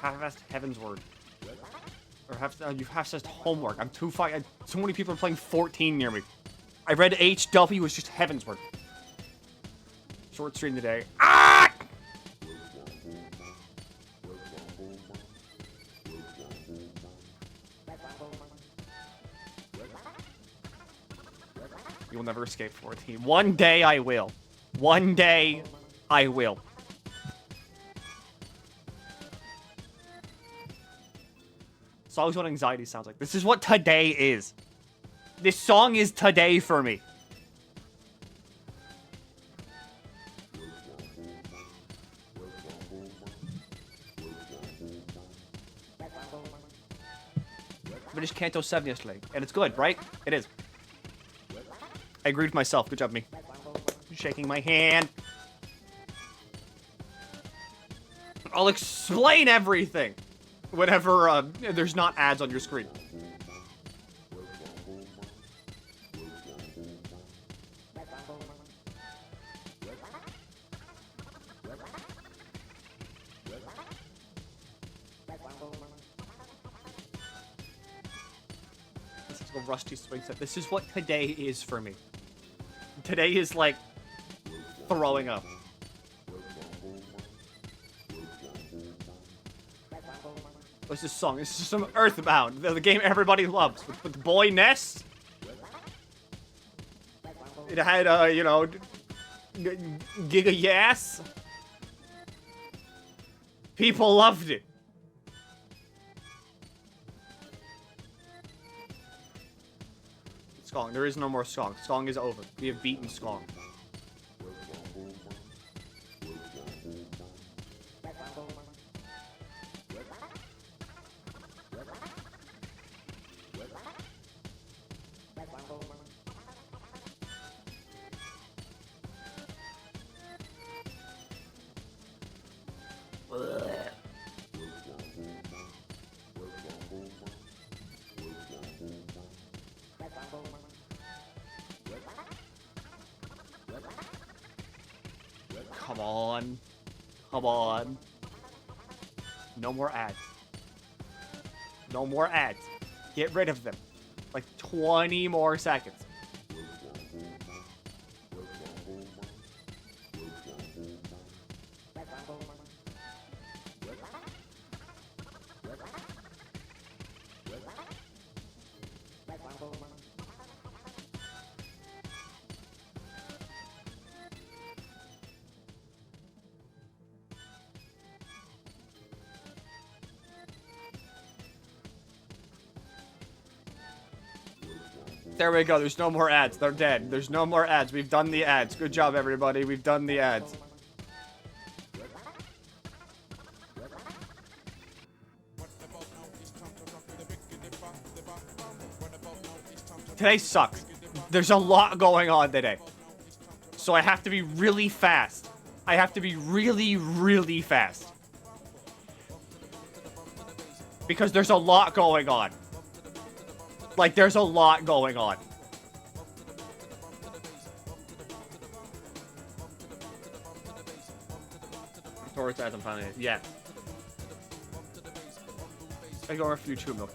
half-assed Heaven's Word. Or you've half-assed Homework. I'm too far. So many people are playing 14 near me. I read HW was just Heaven's Word. Short stream today. Ah! You'll never escape 14. One day I will. One day I will. It's always what anxiety sounds like. This is what today is. This song is today for me. Finished Canto 7 yesterday. And it's good, right? It is. I agreed with myself. Good job, me. Shaking my hand. I'll explain everything whenever there's not ads on your screen. This is a Rusty Swing set. This is what today is for me. Today is like throwing up. What's this song? This is some Earthbound, the game everybody loves, with the boy Ness. It had, you know, Giga Yass. People loved it. Skong. There is no more Skong. Skong is over. We have beaten Skong. Come on. Come on. No more ads. No more ads. Get rid of them. Like 20 more seconds. There we go. There's no more ads. They're dead. There's no more ads. We've done the ads. Good job, everybody. We've done the ads. Today sucks. There's a lot going on today. So I have to be really fast. I have to be really, really fast. Because there's a lot going on. Like, there's a lot going on. Towards ads, I'm finding it. Yeah. I go over for you too, Milky.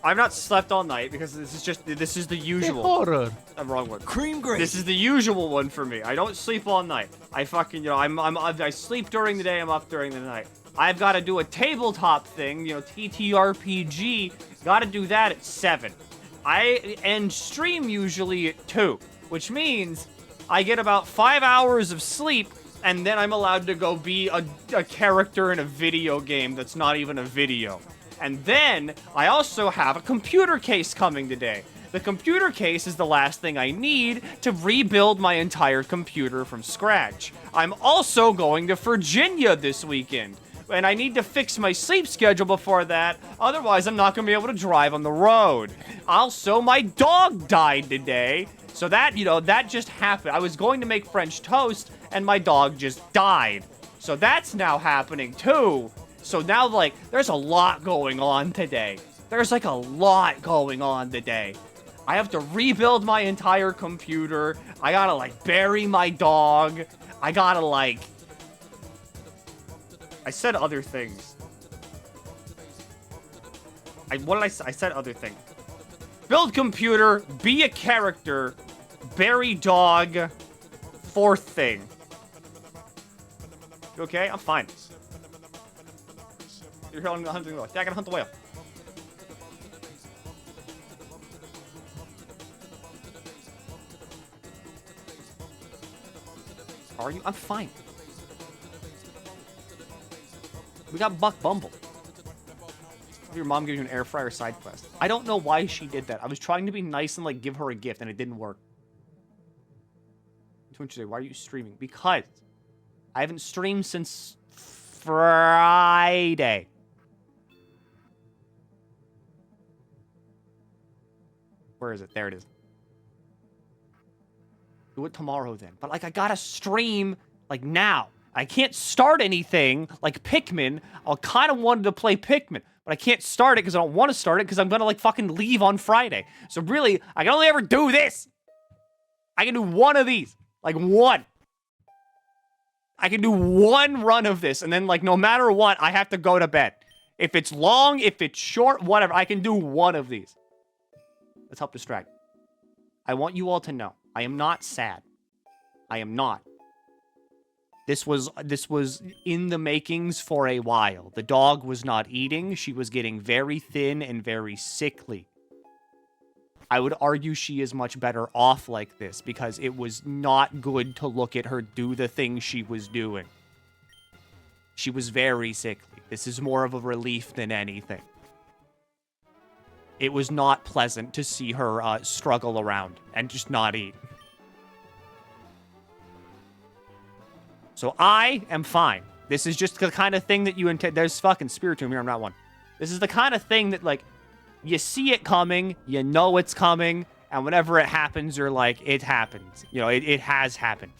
I've not slept all night because this is the usual. Horror. I'm wrong one. Cream gravy. This is the usual one for me. I don't sleep all night. I fucking, you know, I sleep during the day, I'm up during the night. I've got to do a tabletop thing, you know, TTRPG. Got to do that at 7. I end stream usually at 2, which means I get about 5 hours of sleep, and then I'm allowed to go be a character in a video game that's not even a video. And then I also have a computer case coming today. The computer case is the last thing I need to rebuild my entire computer from scratch. I'm also going to Virginia this weekend. And I need to fix my sleep schedule before that, otherwise I'm not going to be able to drive on the road. Also, my dog died today, so that, you know, that just happened. I was going to make French toast, and my dog just died. So that's now happening, too. So now, like, there's a lot going on today. There's, like, a lot going on today. I have to rebuild my entire computer. I gotta, like, bury my dog. I gotta, like... I said other things. What did I say? I said other things. Build computer, be a character, bury dog, fourth thing. You okay? I'm fine. You're hunting the whale. Yeah, I gotta hunt the whale. Are you? I'm fine. We got Buck Bumble. Your mom gave you an air fryer side quest. I don't know why she did that. I was trying to be nice and like give her a gift, and it didn't work. Why are you streaming? Because I haven't streamed since Friday. Where is it? There it is. Do it tomorrow then. But like I gotta stream like now. I can't start anything like Pikmin. I kind of wanted to play Pikmin, but I can't start it because I don't want to start it because I'm gonna like fucking leave on Friday. So really, I can only ever do this. I can do one of these. Like one. I can do one run of this, and then like no matter what, I have to go to bed. If it's long, if it's short, whatever, I can do one of these. Let's help distract. I want you all to know, I am not sad. I am not. This was in the makings for a while. The dog was not eating. She was getting very thin and very sickly. I would argue she is much better off like this because it was not good to look at her do the thing she was doing. She was very sickly. This is more of a relief than anything. It was not pleasant to see her struggle around and just not eat. So I am fine. This is just the kind of thing that you intend. There's fucking Spiritomb here. I'm not one. This is the kind of thing that, like, you see it coming, you know it's coming, and whenever it happens, you're like, it happens. You know, it has happened.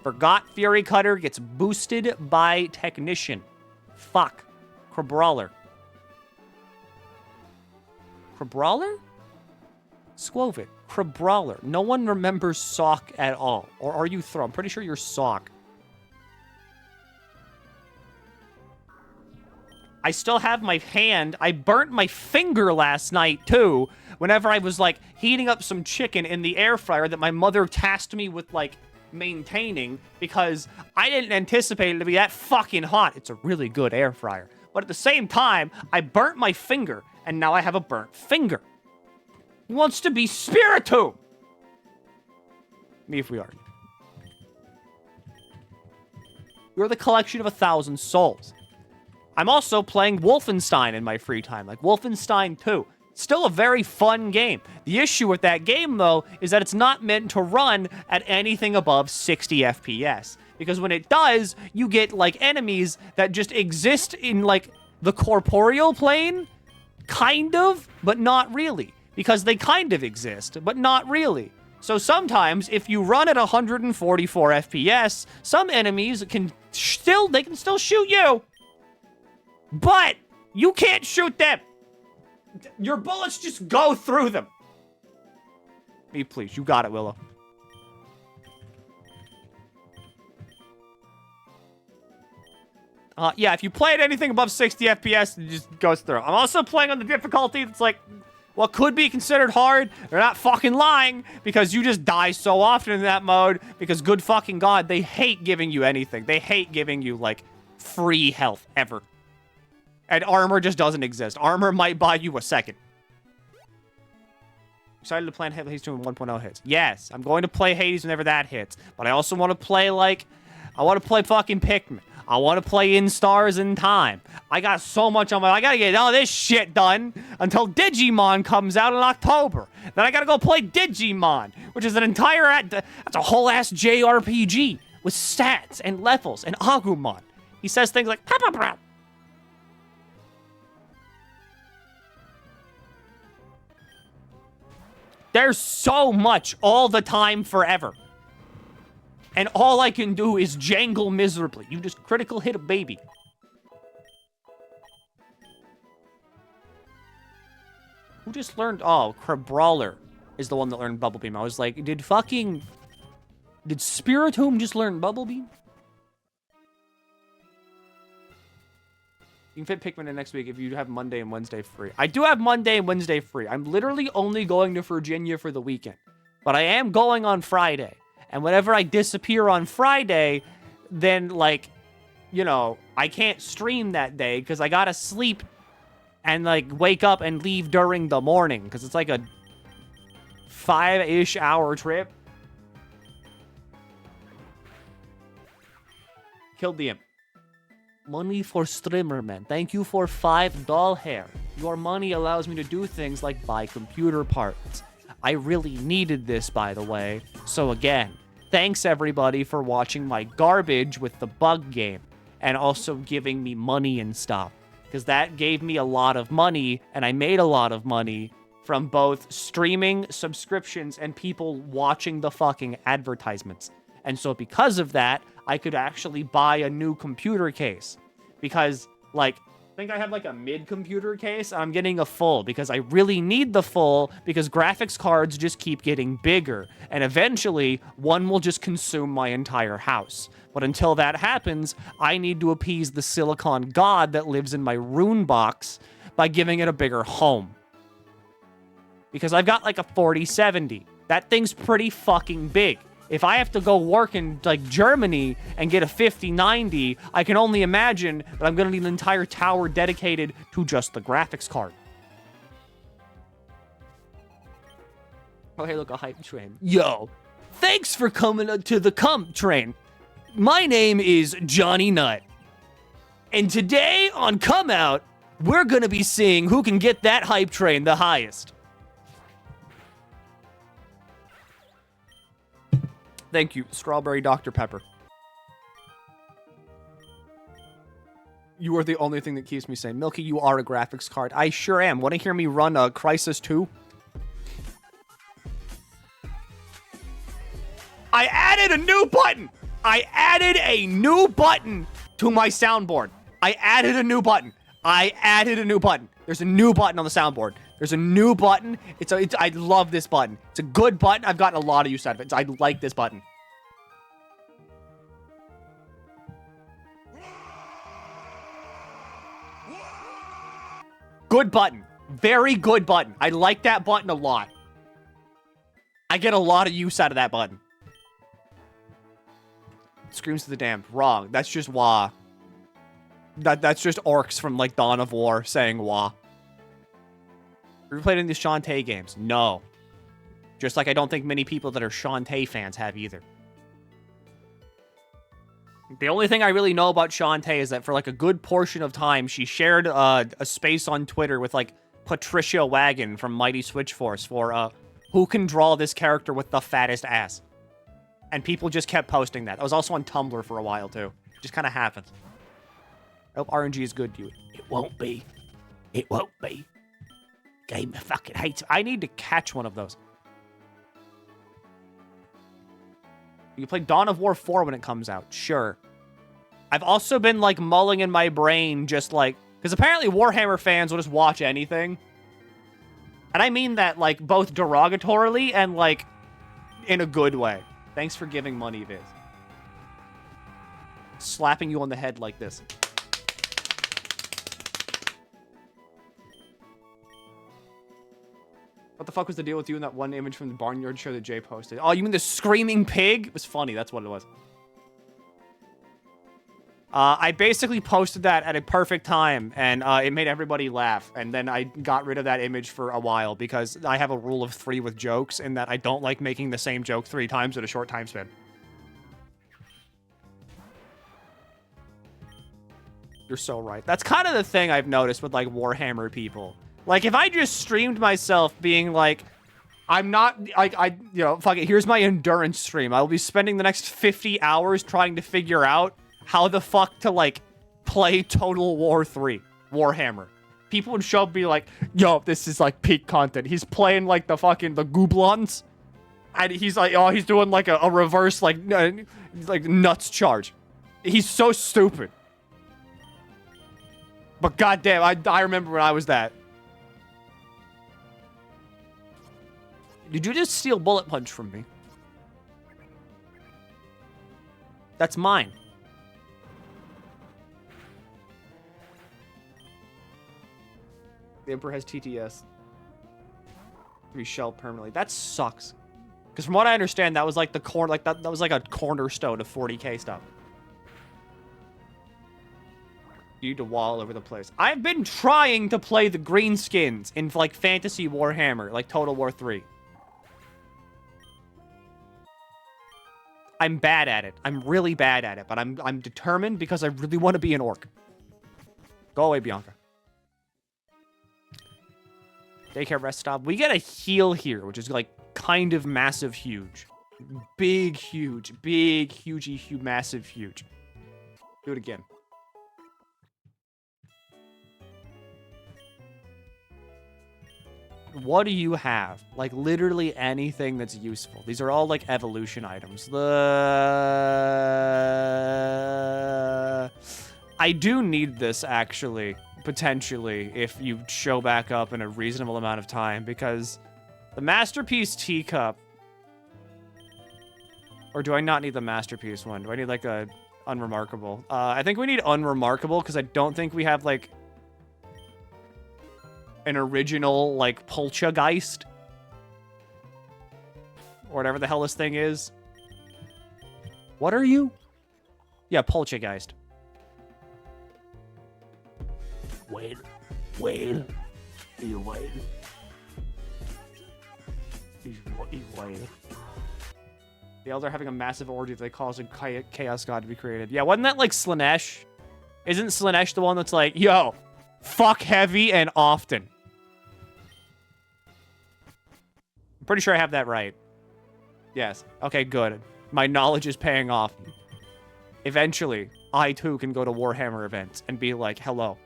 Forgot Fury Cutter gets boosted by Technician. Fuck. Crabrawler. Crabrawler? Squovit. Crabrawler. No one remembers Sock at all. Or are you Throw? I'm pretty sure you're Sock. I still have my hand. I burnt my finger last night, too. Whenever I was, like, heating up some chicken in the air fryer that my mother tasked me with, like, maintaining. Because I didn't anticipate it to be that fucking hot. It's a really good air fryer. But at the same time, I burnt my finger. And now I have a burnt finger. Who wants to be Spiritomb? Me if we are. We're the collection of 1,000 souls. I'm also playing Wolfenstein in my free time, like Wolfenstein 2. Still a very fun game. The issue with that game, though, is that it's not meant to run at anything above 60 FPS. Because when it does, you get, like, enemies that just exist in, like, the corporeal plane. Kind of, but not really. Because they kind of exist, but not really. So sometimes, if you run at 144 FPS, some enemies can still shoot you. But you can't shoot them. Your bullets just go through them. Me, please. You got it, Willow. Yeah, if you play at anything above 60 FPS, it just goes through. I'm also playing on the difficulty that's like what could be considered hard. They're not fucking lying because you just die so often in that mode because good fucking God, they hate giving you anything. They hate giving you, like, free health ever. And armor just doesn't exist. Armor might buy you a second. Excited to play Hades 2 when 1.0 hits. Yes, I'm going to play Hades whenever that hits. But I also want to play, like, I want to play fucking Pikmin. I want to play In Stars in Time. I got so much on my... I got to get all this shit done until Digimon comes out in October. Then I got to go play Digimon, which is an entire... That's a whole-ass JRPG with stats and levels and Agumon. He says things like... Papa. There's so much all the time forever. And all I can do is jangle miserably. You just critical hit a baby. Who just learned... Oh, Crabrawler is the one that learned Bubble Beam. I was like, did Spiritomb just learn Bubble Beam? You can fit Pikmin in next week if you have Monday and Wednesday free. I do have Monday and Wednesday free. I'm literally only going to Virginia for the weekend. But I am going on Friday. And whenever I disappear on Friday, then, like, you know, I can't stream that day because I gotta sleep and, like, wake up and leave during the morning because it's like a 5-ish hour trip. Killed the imp. Money for streamer, man. Thank you for 5 doll hair. Your money allows me to do things like buy computer parts. I really needed this, by the way. So again, thanks everybody for watching my garbage with the bug game and also giving me money and stuff. Because that gave me a lot of money, and I made a lot of money from both streaming, subscriptions, and people watching the fucking advertisements. And so because of that, I could actually buy a new computer case. Because, like, I think I have, like, a mid-computer case, and I'm getting a full, because I really need the full, because graphics cards just keep getting bigger. And eventually, one will just consume my entire house. But until that happens, I need to appease the silicon god that lives in my rune box by giving it a bigger home. Because I've got, like, a 4070. That thing's pretty fucking big. If I have to go work in, like, Germany and get a 5090, I can only imagine that I'm going to need an entire tower dedicated to just the graphics card. Oh, hey, look, a hype train. Yo, thanks for coming to the Comp Train. My name is Johnny Nutt. And today on Come Out, we're going to be seeing who can get that hype train the highest. Thank you, Strawberry Dr. Pepper. You are the only thing that keeps me sane. Milky, you are a graphics card. I sure am. Want to hear me run a Crisis 2? I added a new button! I added a new button to my soundboard. I added a new button. There's a new button on the soundboard. There's a new button. I love this button. It's a good button. I've gotten a lot of use out of it. I like this button. Good button. Very good button. I like that button a lot. I get a lot of use out of that button. Screams to the damned. Wrong. That's just wah. That's just orcs from, like, Dawn of War saying wah. Have you played any of the Shantae games? No. Just like I don't think many people that are Shantae fans have either. The only thing I really know about Shantae is that for, like, a good portion of time, she shared a space on Twitter with, like, Patricia Wagon from Mighty Switch Force for, who can draw this character with the fattest ass. And people just kept posting that. I was also on Tumblr for a while, too. It just kind of happens. I hope RNG is good to you. It won't be. It won't be. Game fucking hates. I need to catch one of those. You can play Dawn of War 4 when it comes out. Sure. I've also been, like, mulling in my brain just, like... Because apparently Warhammer fans will just watch anything. And I mean that, like, both derogatorily and, like, in a good way. Thanks for giving money, Viz. Slapping you on the head like this. What the fuck was the deal with you in that one image from the Barnyard show that Jay posted? Oh, you mean the screaming pig? It was funny. That's what it was. I basically posted that at a perfect time, and it made everybody laugh. And then I got rid of that image for a while because I have a rule of 3 with jokes in that I don't like making the same joke 3 times in a short time span. You're so right. That's kind of the thing I've noticed with, like, Warhammer people. Like, if I just streamed myself being like, I'm not, you know, fuck it, here's my endurance stream. I'll be spending the next 50 hours trying to figure out how the fuck to, like, play Total War 3, Warhammer. People would show up and be like, yo, this is, like, peak content. He's playing, like, the Gooblons. And he's like, oh, he's doing, like, a reverse, like, nuts charge. He's so stupid. But goddamn, I remember when I was that. Did you just steal Bullet Punch from me? That's mine. The Emperor has TTS. Be shelled permanently. That sucks. Because from what I understand, that was like the that was like a cornerstone of 40k stuff. You need to wall over the place. I've been trying to play the green skins in like Fantasy Warhammer, like Total War 3. I'm bad at it. I'm really bad at it, but I'm determined because I really want to be an orc. Go away, Bianca. Daycare rest stop. We get a heal here, which is like kind of massive huge. Big huge. Big hugey huge massive huge. Do it again. What do you have? Like literally anything that's useful. These are all like evolution items. I do need this actually. Potentially, if you show back up in a reasonable amount of time, because the Masterpiece Teacup... Or do I not need the Masterpiece one? Do I need, like, a Unremarkable? I think we need Unremarkable, because I don't think we have, like, an original, like, Poltergeist. Or whatever the hell this thing is. What are you? Yeah, Poltergeist. Whale. Whale. You whale. You whale. The Elder having a massive orgy that they cause a chaos god to be created. Yeah, wasn't that like Slanesh? Isn't Slanesh the one that's like, yo, fuck heavy and often? I'm pretty sure I have that right. Yes. Okay, good. My knowledge is paying off. Eventually, I too can go to Warhammer events and be like, hello.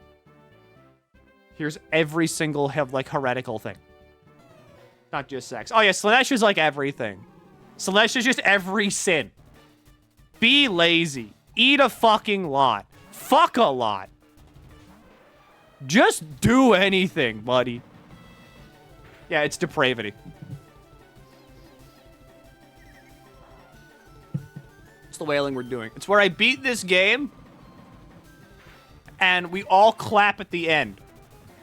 Here's every single, like, heretical thing. Not just sex. Oh, yeah, Slanesh is, like, everything. Slanesh is just every sin. Be lazy. Eat a fucking lot. Fuck a lot. Just do anything, buddy. Yeah, it's depravity. It's the whaling we're doing. It's where I beat this game, and we all clap at the end.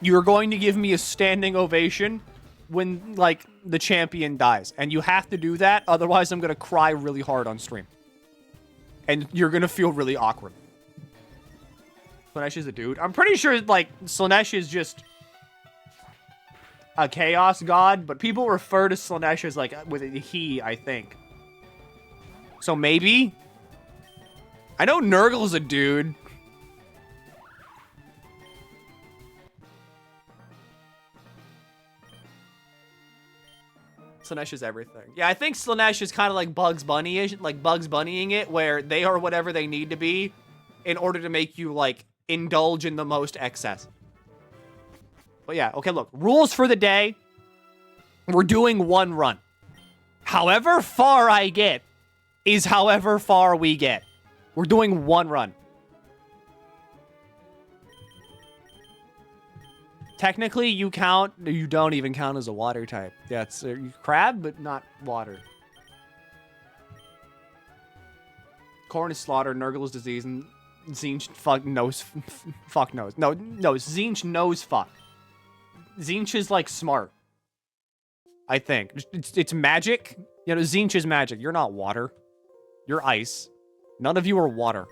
You're going to give me a standing ovation when, like, the champion dies. And you have to do that, otherwise I'm going to cry really hard on stream. And you're going to feel really awkward. Slanesh is a dude. I'm pretty sure, like, Slanesh is just a chaos god, but people refer to Slanesh as, like, with a he, I think. So maybe? I know Nurgle's a dude. Slanesh is everything. Yeah, I think Slanesh is kind of like Bugs Bunny-ish, like Bugs Bunnying it, where they are whatever they need to be in order to make you, like, indulge in the most excess. But yeah, okay, look. Rules for the day. We're doing one run. However far I get is however far we get. We're doing one run. Technically, you don't even count as a water type. Yeah, it's crab, but not water. Corn is slaughtered, Nurgle is disease, and Zinch fuck knows. Fuck knows. No, Zinch knows fuck. Zinch is, like, smart. I think. It's magic. You know, Zinch is magic. You're not water. You're ice. None of you are water.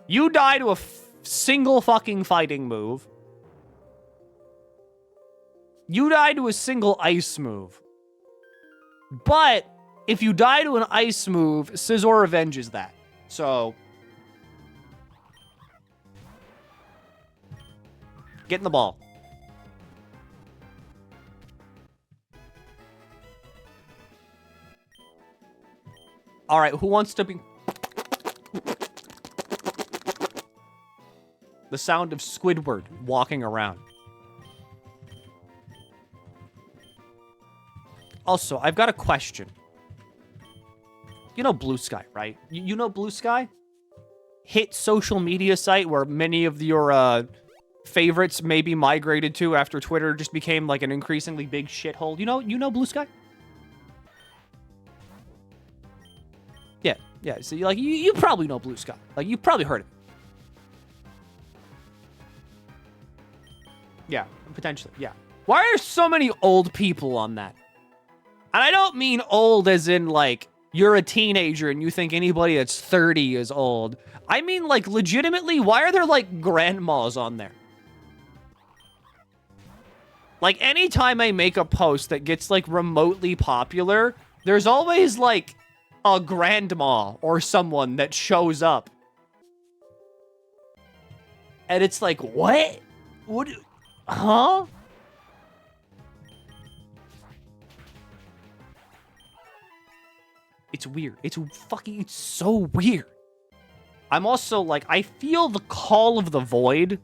You die to a single fucking fighting move. You die to a single ice move. But if you die to an ice move, Scizor avenges that. So get in the ball. All right, who wants to be... The sound of Squidward walking around. Also, I've got a question. You know Blue Sky, right? You know Blue Sky? Hit social media site where many of your favorites maybe migrated to after Twitter just became like an increasingly big shithole. You know Blue Sky? Yeah. So you probably know Blue Sky. Like, you've probably heard of it. Yeah, potentially, yeah. Why are so many old people on that? And I don't mean old as in, like, you're a teenager and you think anybody that's 30 is old. I mean, like, legitimately, why are there, like, grandmas on there? Like, anytime I make a post that gets, like, remotely popular, there's always, like, a grandma or someone that shows up. And it's like, what? What? Huh? It's weird. It's so weird. I'm also, like, I feel the call of the void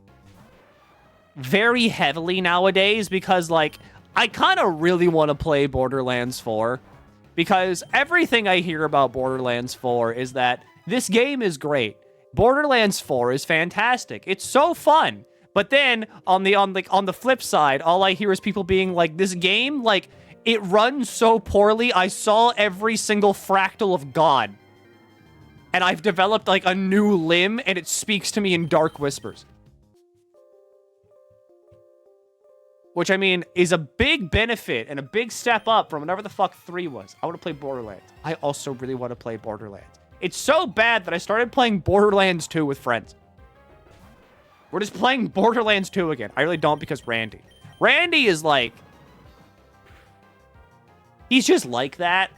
very heavily nowadays because, like, I kind of really want to play Borderlands 4 because everything I hear about Borderlands 4 is that this game is great. Borderlands 4 is fantastic. It's so fun. But then on the flip side, all I hear is people being like, this game, like, it runs so poorly. I saw every single fractal of God. And I've developed, like, a new limb, and it speaks to me in dark whispers. Which, I mean, is a big benefit and a big step up from whatever the fuck 3 was. I want to play Borderlands. I also really want to play Borderlands. It's so bad that I started playing Borderlands 2 with friends. We're just playing Borderlands 2 again. I really don't because Randy. Randy is like... He's just like that.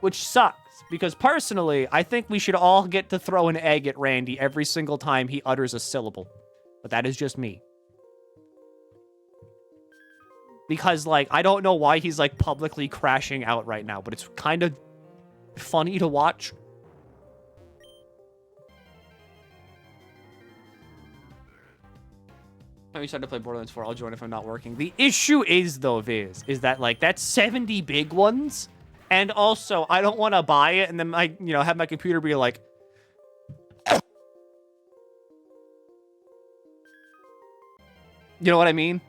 Which sucks. Because personally, I think we should all get to throw an egg at Randy every single time he utters a syllable. But that is just me. Because, like, I don't know why he's, like, publicly crashing out right now, but it's kind of funny to watch. I'm excited to play Borderlands 4. I'll join if I'm not working. The issue is, though, is that, like, that's 70 big ones. And also, I don't want to buy it and then, have my computer be like... You know what I mean?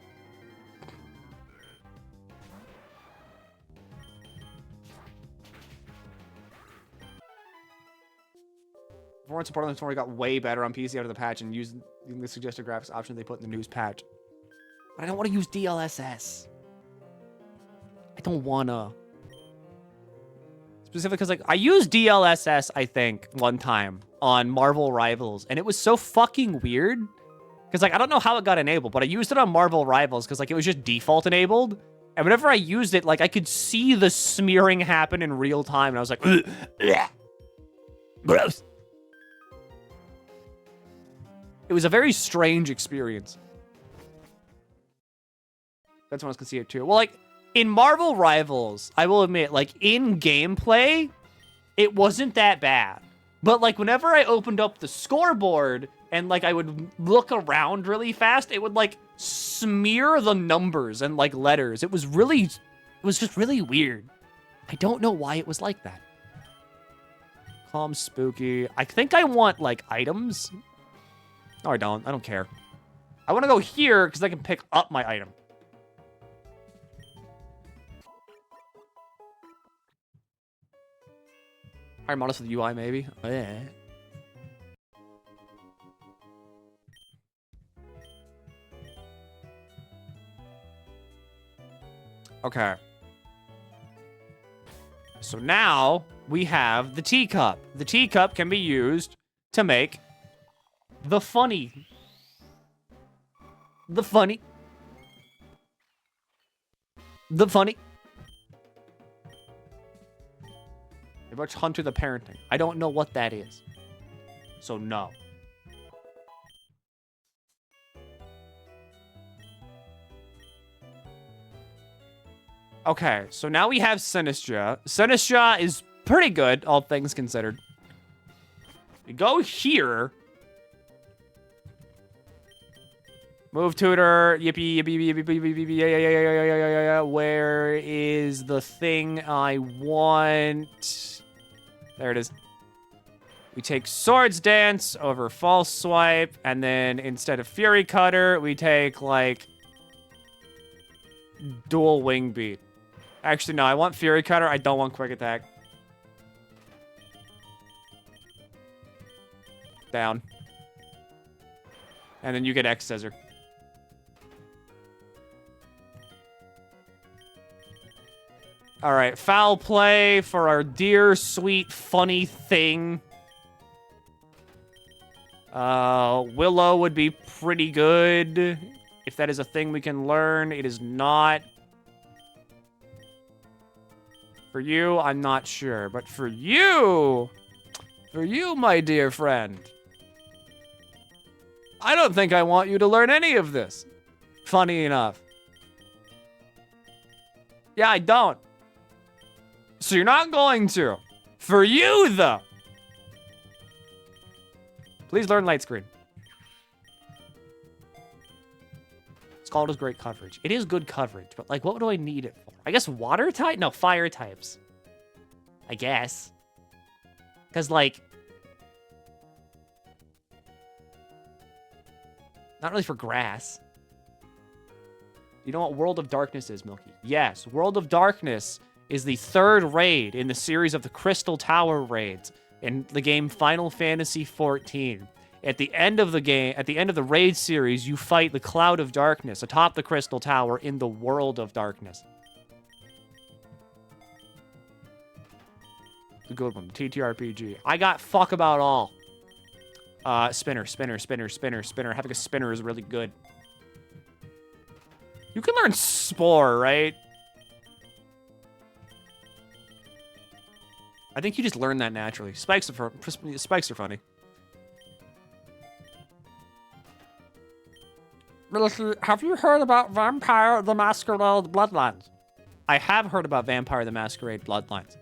Performance of Borderlands 4 got way better on PC after the patch and using the suggested graphics option they put in the news patch. But I don't want to use DLSS. I don't want to. Specifically because, like, I used DLSS, I think, one time on Marvel Rivals, and it was so fucking weird. Because, like, I don't know how it got enabled, but I used it on Marvel Rivals because, like, it was just default enabled. And whenever I used it, like, I could see the smearing happen in real time, and I was like, gross. It was a very strange experience. That's when I was gonna see it too. Well, like, in Marvel Rivals, I will admit, like, in gameplay, it wasn't that bad. But, like, whenever I opened up the scoreboard and, like, I would look around really fast, it would, like, smear the numbers and, like, letters. It was just really weird. I don't know why it was like that. Calm, spooky. I think I want, like, items. No, I don't. I don't care. I want to go here because I can pick up my item. Higher models for the UI, maybe. Oh, yeah. Okay. So now we have the teacup. The teacup can be used to make the funny. The funny. The funny. Watch Hunter the Parenting. I don't know what that is. So no. Okay, so now we have Sinistra. Sinistra is pretty good, all things considered. We go here. Move tutor. Yippee, yippee, yippee, yippee, yippee, yeah. Where is the thing I want? There it is. We take Swords Dance over False Swipe, and then instead of Fury Cutter, we take, like, Dual Wing Beat. Actually, no, I want Fury Cutter. I don't want Quick Attack. Down. And then you get X Scissor. All right, foul play for our dear, sweet, funny thing. Willow would be pretty good. If that is a thing we can learn, it is not. For you, I'm not sure. But for you, my dear friend, I don't think I want you to learn any of this. Funny enough. Yeah, I don't. So you're not going to. For you, though. Please learn light screen. It's called as great coverage. It is good coverage, but like, what do I need it for? I guess water type? No, fire types. I guess. Because like, not really for grass. You know what World of Darkness is, Milky? Yes, World of Darkness is the third raid in the series of the Crystal Tower raids in the game Final Fantasy XIV. At the end of the game, at the end of the raid series, you fight the Cloud of Darkness atop the Crystal Tower in the World of Darkness. The good one, TTRPG. I got fuck about all. Spinner. Having a spinner is really good. You can learn Spore, right? I think you just learn that naturally. Spikes are funny. Milky, have you heard about Vampire the Masquerade Bloodlines? I have heard about Vampire the Masquerade Bloodlines.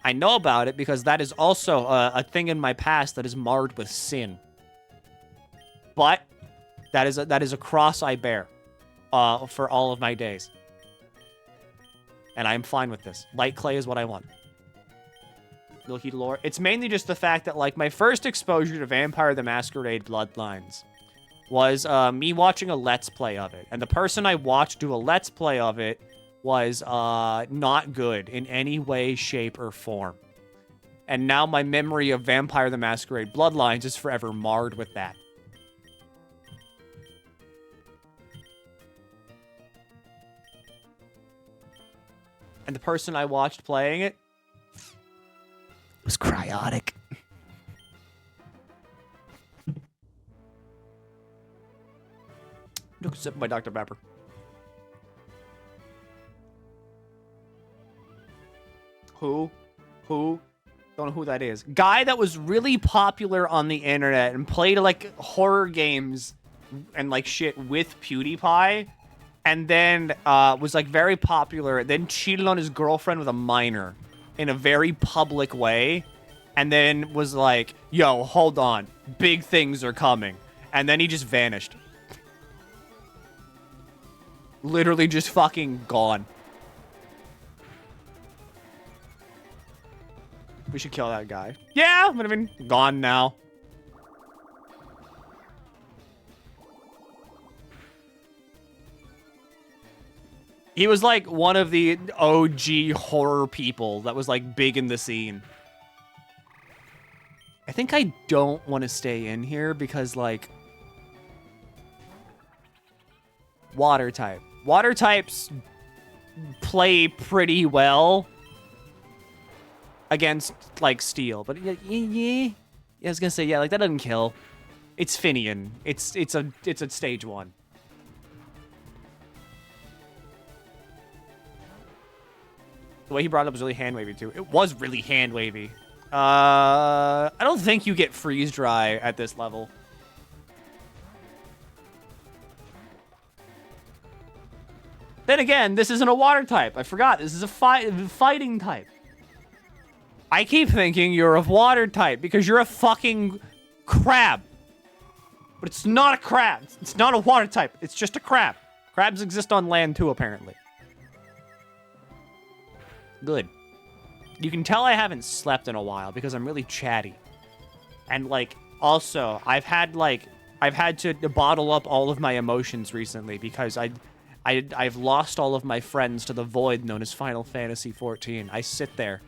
I know about it because that is also a thing in my past that is marred with sin. But that is a cross I bear for all of my days. And I'm fine with this. Light clay is what I want. Milky lore. It's mainly just the fact that, like, my first exposure to Vampire the Masquerade Bloodlines was me watching a Let's Play of it. And the person I watched do a Let's Play of it was not good in any way, shape, or form. And now my memory of Vampire the Masquerade Bloodlines is forever marred with that. And the person I watched playing it was cryotic. Took a sip of my Dr. Pepper. Who? Don't know who that is. Guy that was really popular on the internet and played like horror games and like shit with PewDiePie. And then was like very popular. Then cheated on his girlfriend with a minor in a very public way. And then was like, yo, hold on. Big things are coming. And then he just vanished. Literally just fucking gone. We should kill that guy. Yeah, but I mean, gone now. He was like one of the OG horror people that was like big in the scene. I think I don't want to stay in here because like water type. Water types play pretty well against like steel, but yeah, I was gonna say yeah, like that doesn't kill. It's Finian. It's a stage 1. The way he brought it up was really hand-wavy, too. It was really hand-wavy. I don't think you get freeze-dry at this level. Then again, this isn't a water type. I forgot. This is a fighting type. I keep thinking you're a water type because you're a fucking crab. But it's not a crab. It's not a water type. It's just a crab. Crabs exist on land, too, apparently. Good. You can tell I haven't slept in a while because I'm really chatty. And, like, also, I've had to bottle up all of my emotions recently because I've lost all of my friends to the void known as Final Fantasy XIV. I sit there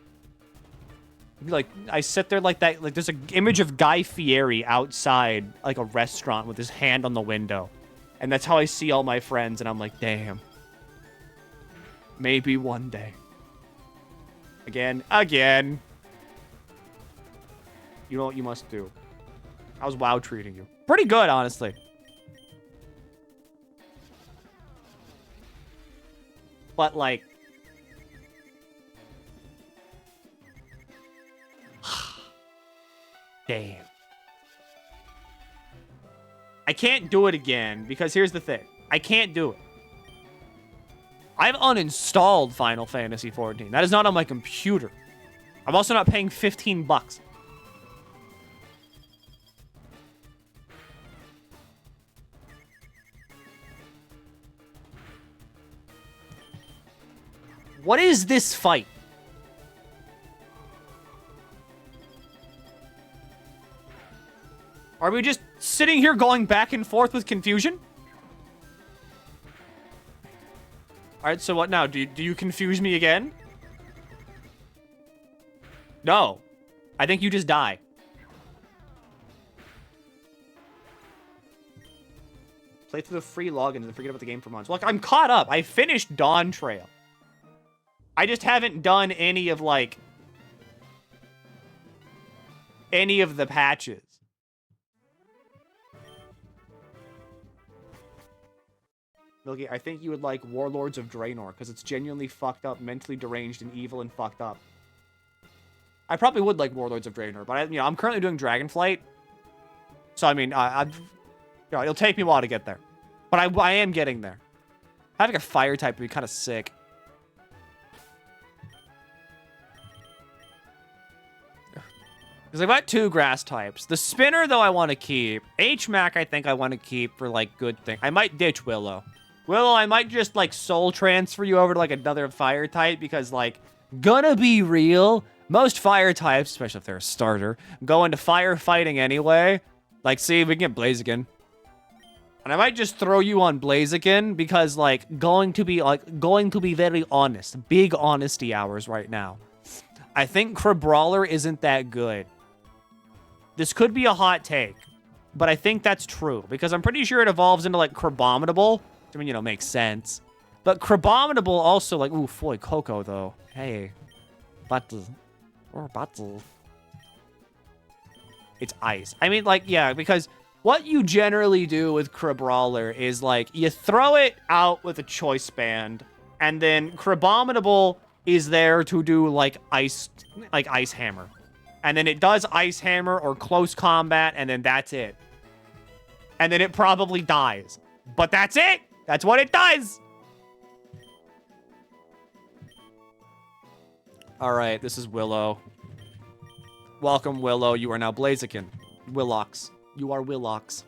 like that. Like, there's an image of Guy Fieri outside, like, a restaurant with his hand on the window. And that's how I see all my friends, and I'm like, damn. Maybe one day. Again. You know what you must do. How's WoW treating you? Pretty good, honestly. But, like... Damn. I can't do it again, because here's the thing. I can't do it. I've uninstalled Final Fantasy XIV. That is not on my computer. I'm also not paying 15 bucks. What is this fight? Are we just sitting here going back and forth with confusion? Alright, so what now? Do you confuse me again? No. I think you just die. Play through the free logins and forget about the game for months. Look, I'm caught up. I finished Dawn Trail. I just haven't done any of, like... any of the patches. Milky, I think you would like Warlords of Draenor, because it's genuinely fucked up, mentally deranged, and evil and fucked up. I probably would like Warlords of Draenor, but I'm currently doing Dragonflight. So, I mean, it'll take me a while to get there. But I am getting there. Having a fire type would be kind of sick. Because I've got 2 grass types. The Spinner, though, I want to keep. HMAC, I think I want to keep for, like, good thing. I might ditch Willow. Willow, I might just, like, soul transfer you over to, like, another fire type. Because, like, gonna be real, most fire types, especially if they're a starter, go into firefighting anyway. Like, see, we can get Blaziken. And I might just throw you on Blaziken because, like, going to be very honest. Big honesty hours right now. I think Crabrawler isn't that good. This could be a hot take, but I think that's true because I'm pretty sure it evolves into, like, Crabominable. I mean, makes sense. But Crabominable also, like, ooh, Foy Coco, though. Hey. Battle. Or battle. It's ice. I mean, like, yeah, because what you generally do with Crabrawler is, like, you throw it out with a choice band, and then Crabominable is there to do, like, Ice Hammer. And then it does Ice Hammer or Close Combat, and then that's it. And then it probably dies. But that's it! That's what it does! Alright, this is Willow. Welcome, Willow. You are now Blaziken. Willox. You are Willox.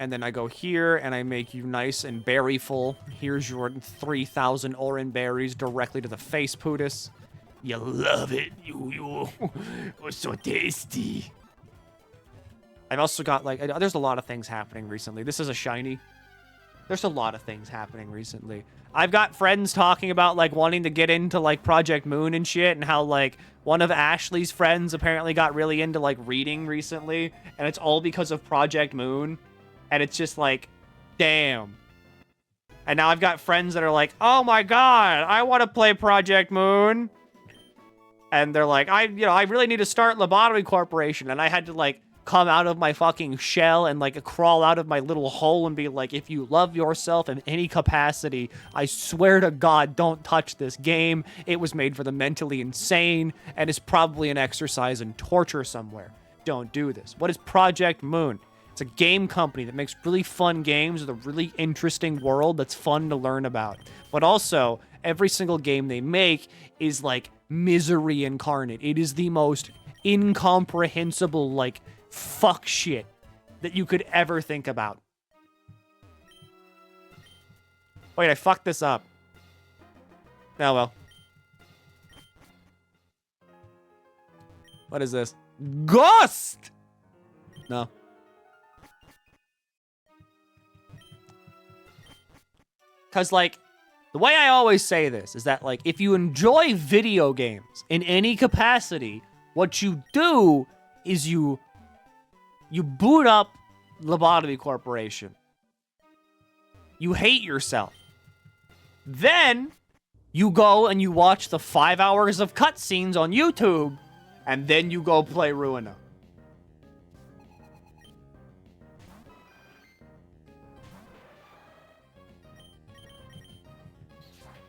And then I go here, and I make you nice and berry-full. Here's your 3,000 orange berries directly to the face, Pootis. You love it. You. Oh, so tasty. I've also got, like, there's a lot of things happening recently. This is a shiny. There's a lot of things happening recently. I've got friends talking about, like, wanting to get into, like, Project Moon and shit, and how, like, one of Ashley's friends apparently got really into, like, reading recently, and it's all because of Project Moon. And it's just like, damn. And now I've got friends that are like, oh my god, I want to play Project Moon. And they're like, I really need to start Lobotomy Corporation. And I had to, like, come out of my fucking shell and, like, crawl out of my little hole and be like, if you love yourself in any capacity, I swear to God, don't touch this game. It was made for the mentally insane and is probably an exercise in torture somewhere. Don't do this. What is Project Moon? It's a game company that makes really fun games with a really interesting world that's fun to learn about. But also, every single game they make is, like, misery incarnate. It is the most incomprehensible, like, fuck shit that you could ever think about. Wait, I fucked this up. Oh, well. What is this? Ghost! No. Because, like, the way I always say this is that, like, if you enjoy video games in any capacity, what you do is you boot up Lobotomy Corporation. You hate yourself. Then, you go and you watch the 5 hours of cutscenes on YouTube, and then you go play Ruina.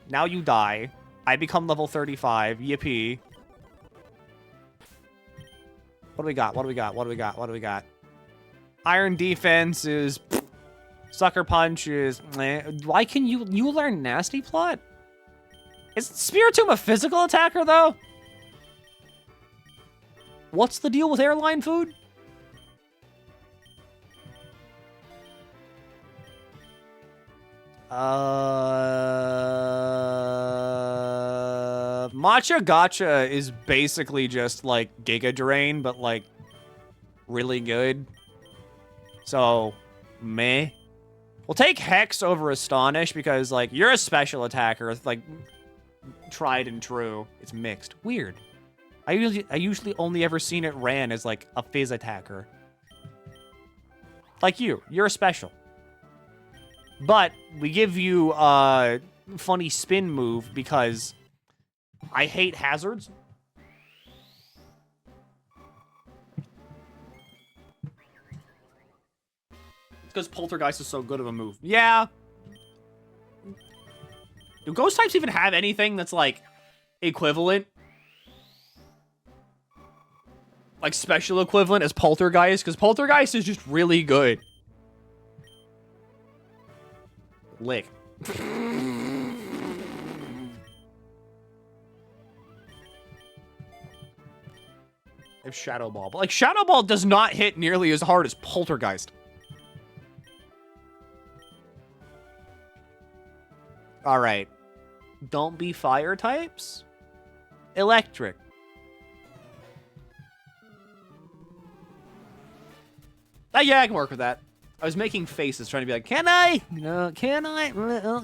Now you die. I become level 35. Yippee. What do we got? What do we got? What do we got? What do we got? Iron Defense is... Sucker Punch is... Why can you learn Nasty Plot? Is Spiritomb a physical attacker, though? What's the deal with airline food? Matcha Gotcha is basically just, like, Giga Drain, but, like, really good. So, meh. We'll take Hex over Astonish because, like, you're a special attacker. It's, like, tried and true. It's mixed. Weird. I usually only ever seen it ran as, like, a Fizz attacker. Like you. You're a special. But we give you a funny spin move because I hate hazards. It's because Poltergeist is so good of a move. Yeah. Do ghost types even have anything that's, like, equivalent? Like, special equivalent as Poltergeist? Because Poltergeist is just really good. Lick. If Shadow Ball. But, like, Shadow Ball does not hit nearly as hard as Poltergeist. Alright. Don't be fire types. Electric. Yeah, I can work with that. I was making faces trying to be like, can I? No, can I?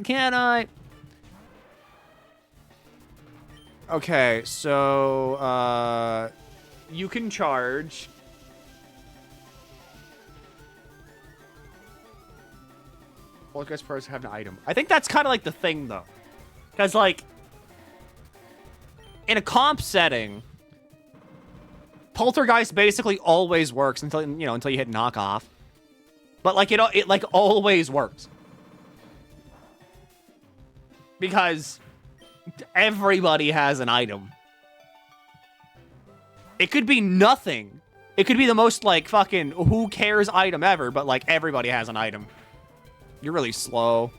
Can I? Okay, so, you can charge. Poltergeist pros have an item. I think that's kind of like the thing, though. Because, like, in a comp setting, Poltergeist basically always works until, you know, until you hit knockoff. But, like, it like, always works. Because everybody has an item. It could be nothing. It could be the most, like, fucking who cares item ever, but, like, everybody has an item. You're really slow.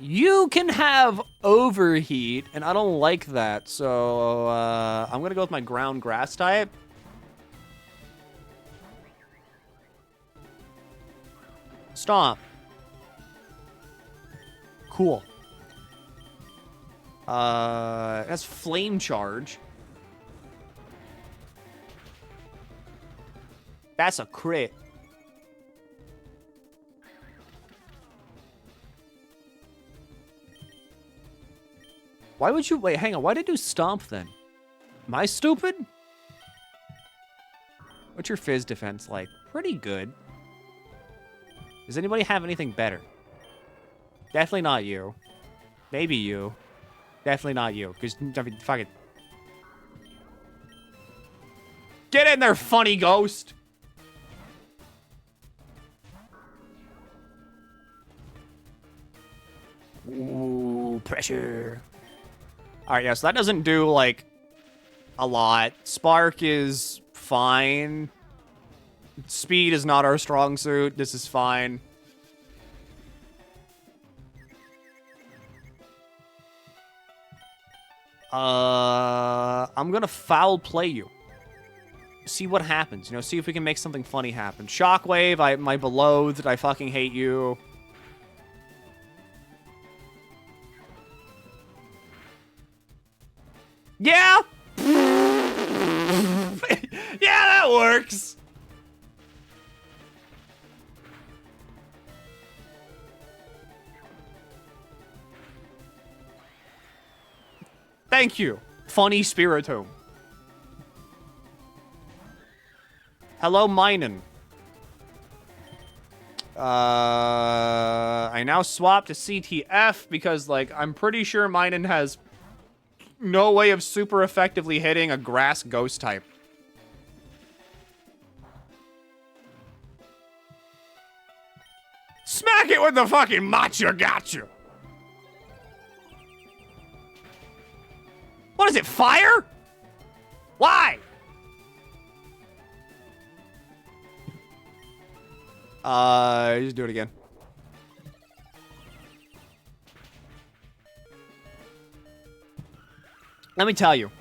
You can have overheat, and I don't like that, so I'm gonna go with my ground grass type. Stomp. Cool. That's flame charge. That's a crit. Why would you... Wait, hang on. Why did you stomp, then? Am I stupid? What's your Fizz defense like? Pretty good. Does anybody have anything better? Definitely not you. Maybe you. Definitely not you. Because, I mean, fuck it. Get in there, funny ghost! Ooh, pressure. Alright, yeah, so that doesn't do, like, a lot. Spark is fine. Speed is not our strong suit. This is fine. I'm gonna foul play you. See what happens, you know, see if we can make something funny happen. Shockwave, my beloved, I fucking hate you. Yeah! Yeah, that works! Thank you, funny Spiritomb. Hello, Minen. I now swap to CTF because, like, I'm pretty sure Minen has no way of super effectively hitting a grass ghost type. Smack it with the fucking matcha gotcha. What is it, fire? Why? Just do it again. Let me tell you.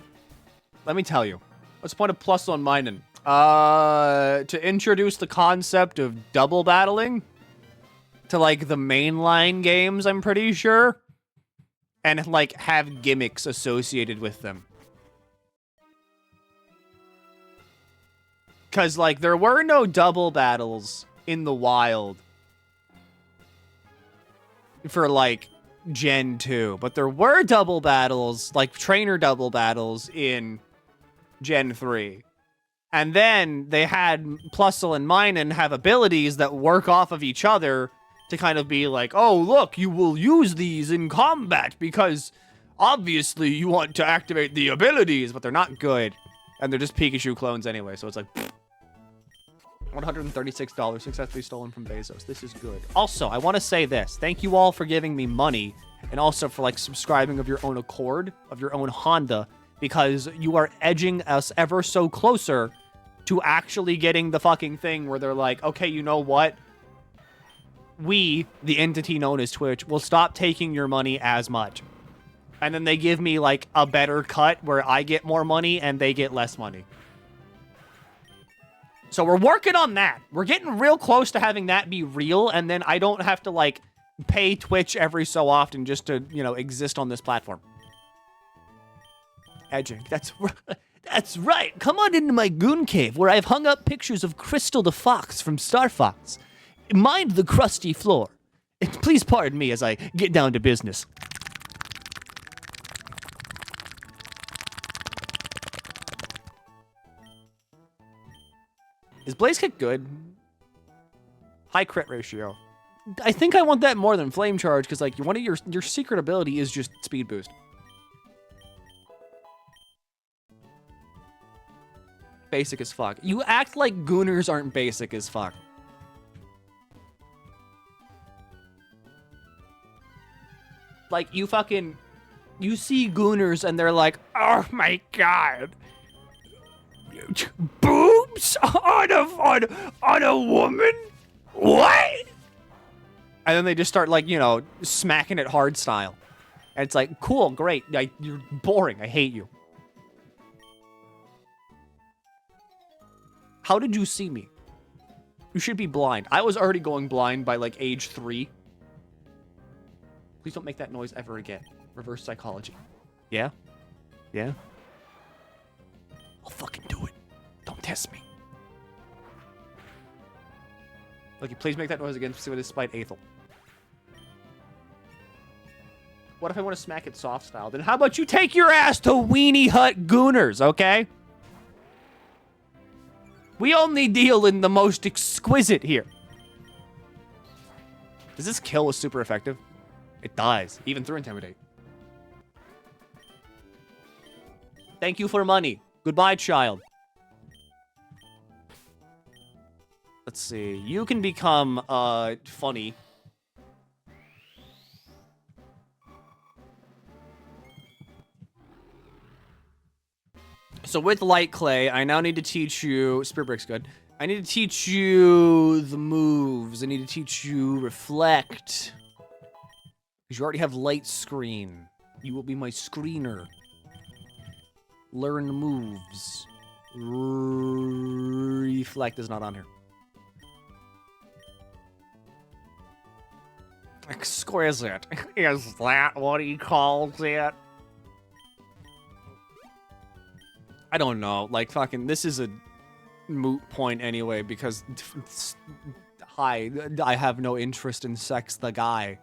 What's the point of plus on Minen? To introduce the concept of double battling to, like, the mainline games, I'm pretty sure. And, like, have gimmicks associated with them. Because, like, there were no double battles in the wild for, like, Gen 2. But there were double battles, like, trainer double battles in Gen 3. And then they had Plusle and Minen have abilities that work off of each other to kind of be like, oh, look, you will use these in combat because obviously you want to activate the abilities, but they're not good. And they're just Pikachu clones anyway, so it's like, $136 successfully stolen from Bezos. This is good. Also, I want to say this. Thank you all for giving me money and also for, like, subscribing of your own accord, of your own Honda, because you are edging us ever so closer to actually getting the fucking thing where they're like, okay, you know what? We, the entity known as Twitch, will stop taking your money as much. And then they give me, like, a better cut where I get more money and they get less money. So we're working on that. We're getting real close to having that be real, and then I don't have to, like, pay Twitch every so often just to, you know, exist on this platform. Edging. That's right. Come on into my goon cave where I've hung up pictures of Crystal the Fox from Star Fox. Mind the crusty floor. Please pardon me as I get down to business. Is Blaze Kick good? High crit ratio. I think I want that more than Flame Charge because, like, one of your secret ability is just speed boost. Basic as fuck. You act like Gooners aren't basic as fuck. Like, you see Gooners and they're like, oh my god. Boobs on a woman? What? And then they just start, like, you know, smacking it hard style. And it's like, cool, great. You're boring. I hate you. How did you see me? You should be blind. I was already going blind by, like, age 3. Please don't make that noise ever again. Reverse psychology. Yeah? Yeah? I'll fucking do it. Don't test me. Look, please make that noise again to see what is despite Aethel. What if I want to smack it soft style? Then how about you take your ass to Weenie Hut Gooners, okay? We only deal in the most exquisite here. Does this kill was super effective? It dies, even through Intimidate. Thank you for money. Goodbye, child. Let's see. You can become, funny. So with Light Clay, I now need to teach you... Spirit Break's good. I need to teach you the moves. I need to teach you Reflect. Because you already have Light Screen. You will be my screener. Learn the moves. Reflect is not on here. Exquisite. Is that what he calls it? I don't know. Like, fucking, this is a moot point anyway, because... Hi, I have no interest in sex the guy.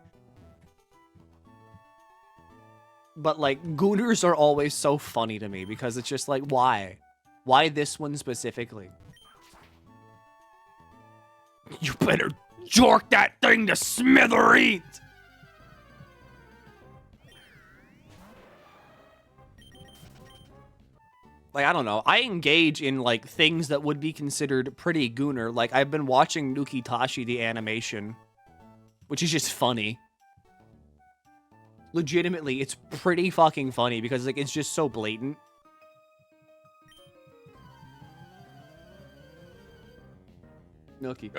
But, like, Gooners are always so funny to me, because it's just like, why? Why this one specifically? You better jork that thing to smithereens! Like, I don't know. I engage in, like, things that would be considered pretty gooner. Like, I've been watching MilkyTheSquid, the animation, which is just funny. Legitimately, it's pretty fucking funny because, like, it's just so blatant. Milky.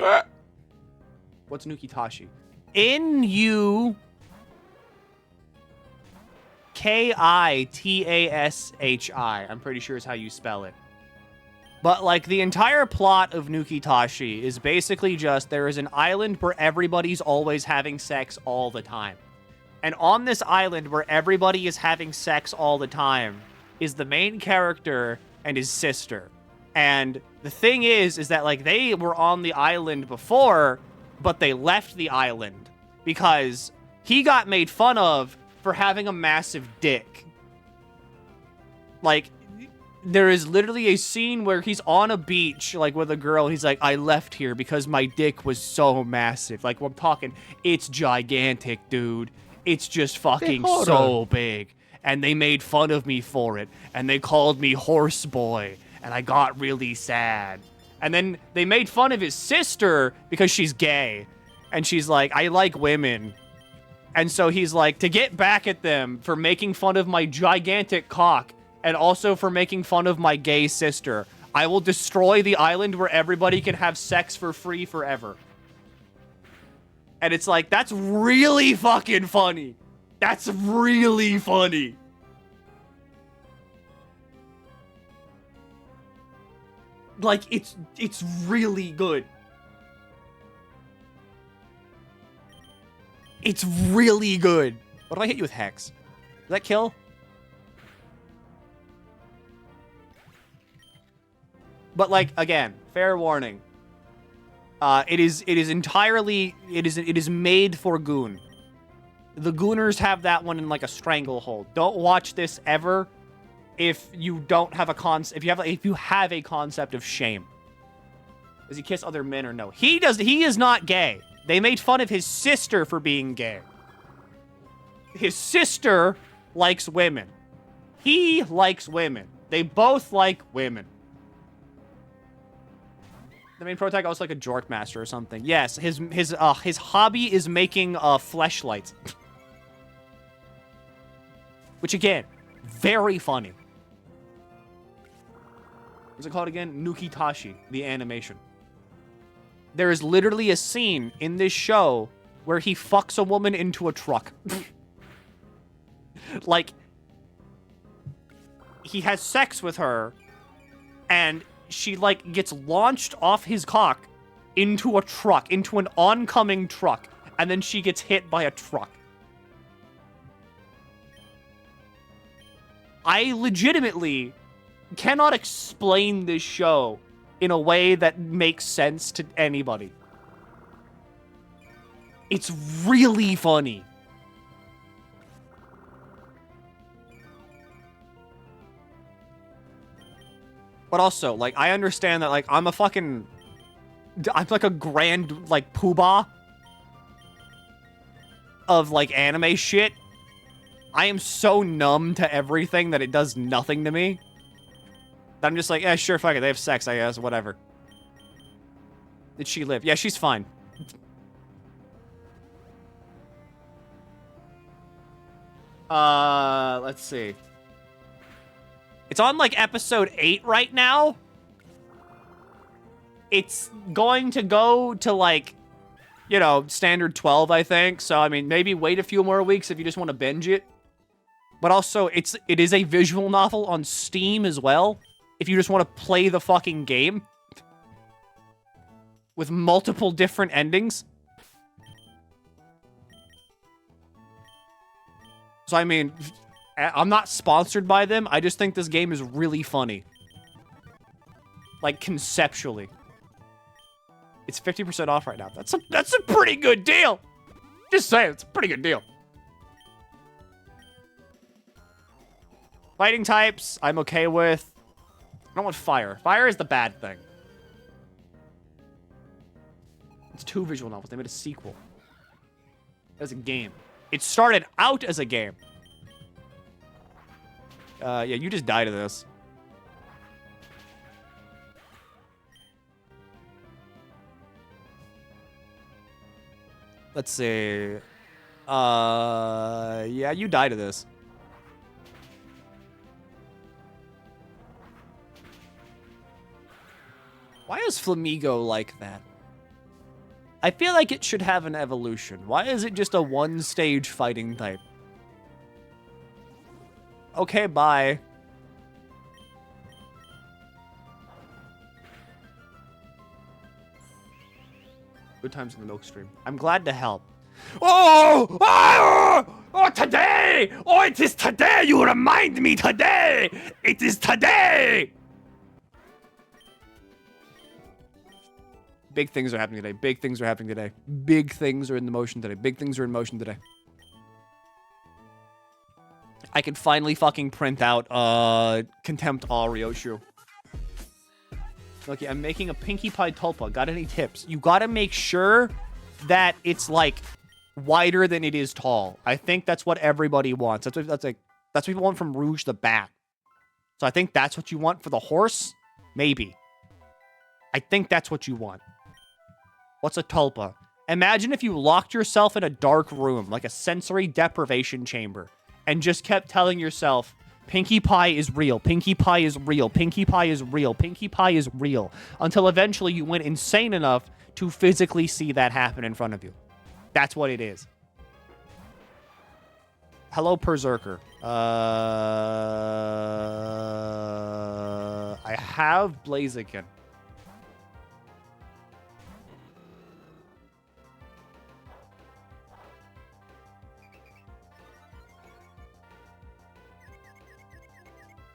What's MilkyTheSquid? N-U-K-I-T-A-S-H-I. I'm pretty sure is how you spell it. But, like, the entire plot of MilkyTheSquid is basically just there is an island where everybody's always having sex all the time. And on this island where everybody is having sex all the time is the main character and his sister. And the thing is that, like, they were on the island before, but they left the island because he got made fun of for having a massive dick. Like, there is literally a scene where he's on a beach, like, with a girl. He's like, I left here because my dick was so massive. Like, I'm talking, it's gigantic, dude. It's just fucking so big. And they made fun of me for it. And they called me horse boy. And I got really sad. And then they made fun of his sister because she's gay. And she's like, I like women. And so he's like, to get back at them for making fun of my gigantic cock and also for making fun of my gay sister, I will destroy the island where everybody can have sex for free forever. And it's like, that's really fucking funny. That's really funny. Like, it's really good. It's really good. What do I hit you with, Hex? Does that kill? But, like, again, fair warning. It is made for Goon. The Gooners have that one in, like, a stranglehold. Don't watch this ever if you don't have a if you have a concept of shame. Does he kiss other men or no? He is not gay. They made fun of his sister for being gay. His sister likes women. He likes women. They both like women. The main protagonist also like a jork master or something. Yes, his hobby is making fleshlights. Which again, very funny. What's it called again? MilkyTheSquid, the animation. There is literally a scene in this show where he fucks a woman into a truck. Like, he has sex with her, and she, like, gets launched off his cock into a truck, into an oncoming truck, and then she gets hit by a truck. I legitimately cannot explain this show in a way that makes sense to anybody. It's really funny. But also, like, I understand that, like, I'm like a grand, like, poobah of, like, anime shit. I am so numb to everything that it does nothing to me. That I'm just like, yeah, sure, fuck it. They have sex, I guess, whatever. Did she live? Yeah, she's fine. Let's see. It's on, like, episode 8 right now. It's going to go to, like, you know, standard 12, I think. So, I mean, maybe wait a few more weeks if you just want to binge it. But also, it is a visual novel on Steam as well. If you just want to play the fucking game. With multiple different endings. So, I mean, I'm not sponsored by them. I just think this game is really funny. Like, conceptually. It's 50% off right now. That's a pretty good deal. Just saying, it's a pretty good deal. Fighting types, I'm okay with. I don't want fire. Fire is the bad thing. 2 visual novels. They made a sequel. As a game. It started out as a game. Yeah, you just died to this. Let's see. Yeah, you die to this. Why is Flamigo like that? I feel like it should have an evolution. Why is it just a one-stage fighting type? Okay, bye. Good times in the milk stream. I'm glad to help. Oh! Oh, today! Oh, it is today! You remind me today! It is today! Big things are happening today. Big things are happening today. Big things are in the motion today. Big things are in motion today. I can finally fucking print out Contempt All Ryoshu. Okay, I'm making a Pinkie Pie Tulpa. Got any tips? You gotta make sure that it's like wider than it is tall. I think that's what everybody wants. That's what people want from Rouge the Bat. So I think that's what you want for the horse? Maybe. I think that's what you want. What's a tulpa? Imagine if you locked yourself in a dark room, like a sensory deprivation chamber, and just kept telling yourself, Pinkie Pie is real, Pinkie Pie is real, Pinkie Pie is real, Pinkie Pie is real, until eventually you went insane enough to physically see that happen in front of you. That's what it is. Hello, Berserker. I have Blaziken.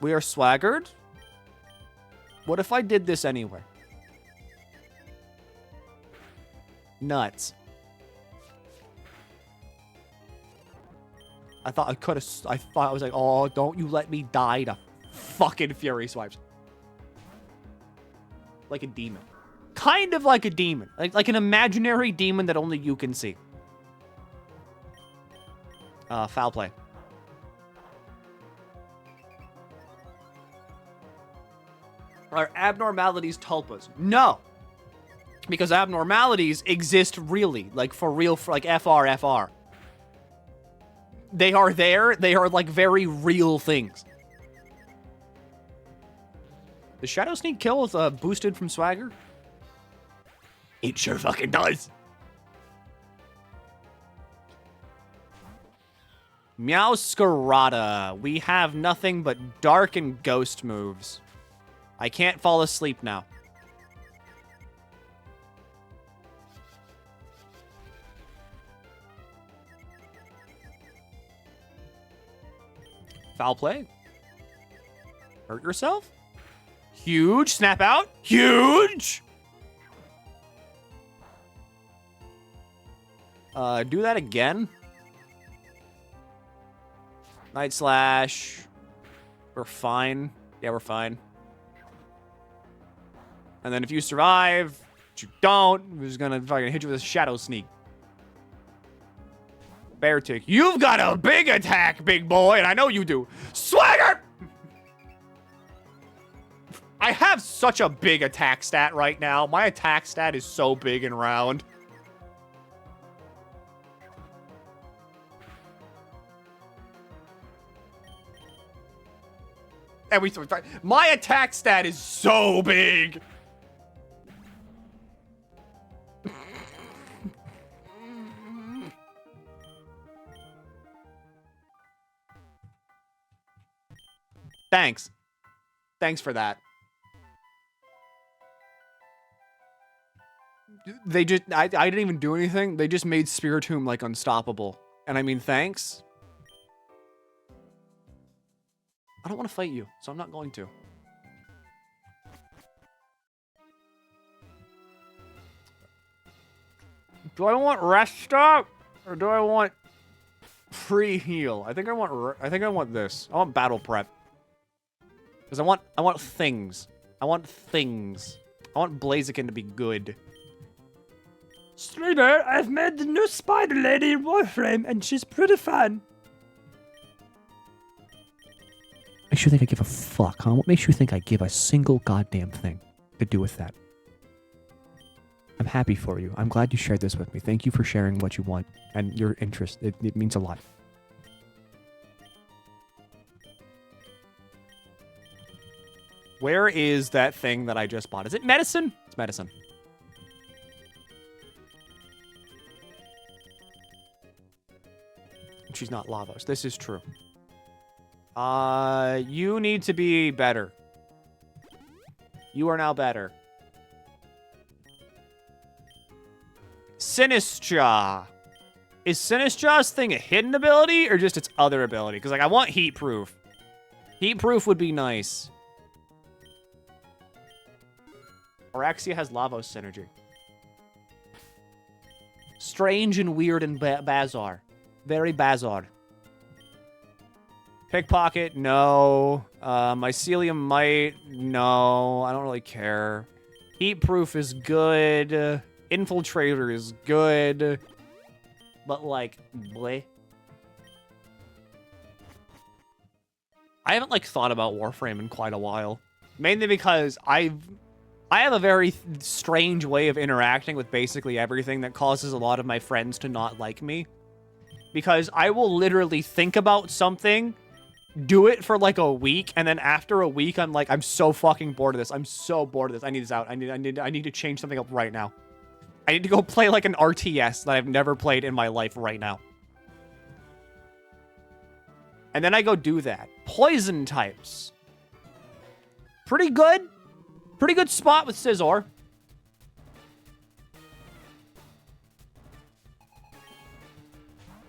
We are swaggered? What if I did this anyway? Nuts. I thought I could have... I thought I was like, oh, don't you let me die to fucking Fury Swipes. Like a demon. Kind of like a demon. Like an imaginary demon that only you can see. Foul play. Are abnormalities tulpas? No. Because abnormalities exist really. Like, for real, for like FR. They are there. They are, like, very real things. Does Shadow Sneak kill with boosted from Swagger? It sure fucking does. Meowscarada. We have nothing but dark and ghost moves. I can't fall asleep now. Foul play. Hurt yourself? Huge. Snap out. Huge. Do that again. Night Slash. We're fine. Yeah, we're fine. And then if you survive, but you don't, we're just gonna fucking hit you with a Shadow Sneak. Bear Tick. You've got a big attack, big boy, and I know you do. Swagger! I have such a big attack stat right now. My attack stat is so big and round. And my attack stat is so big. Thanks. Thanks for that. They just, I didn't even do anything. They just made Spiritomb, like, unstoppable. And I mean, thanks. I don't want to fight you, so I'm not going to. Do I want rest stop? Or do I want free heal? I think I want this. I want battle prep. Because I want things. I want things. I want Blaziken to be good. Streamer, I've met the new spider lady in Warframe, and she's pretty fun. Makes you think I give a fuck, huh? What makes you think I give a single goddamn thing to do with that? I'm happy for you. I'm glad you shared this with me. Thank you for sharing what you want and your interest. It means a lot. Where is that thing that I just bought? Is it medicine? It's medicine. She's not Lavos. This is true. You need to be better. You are now better. Sinistra. Is Sinistra's thing a hidden ability or just its other ability? Because, like, I want heat proof. Heat proof would be nice. Araxia has Lavos synergy. Strange and weird and bizarre. Very bizarre. Pickpocket, no. Mycelium might, no. I don't really care. Heat proof is good. Infiltrator is good. But, like, bleh. I haven't, like, thought about Warframe in quite a while. Mainly because I have a very strange way of interacting with basically everything that causes a lot of my friends to not like me. Because I will literally think about something, do it for like a week, and then after a week, I'm like, I'm so fucking bored of this. I'm so bored of this. I need this out. I need to change something up right now. I need to go play like an RTS that I've never played in my life right now. And then I go do that. Poison types. Pretty good. Pretty good spot with Scizor.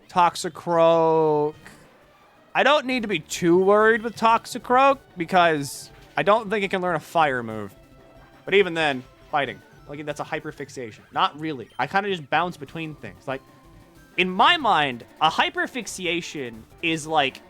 Toxicroak. I don't need to be too worried with Toxicroak because I don't think it can learn a fire move. But even then, fighting. Like, that's a hyperfixation. Not really. I kind of just bounce between things. Like, in my mind, a hyperfixation is like,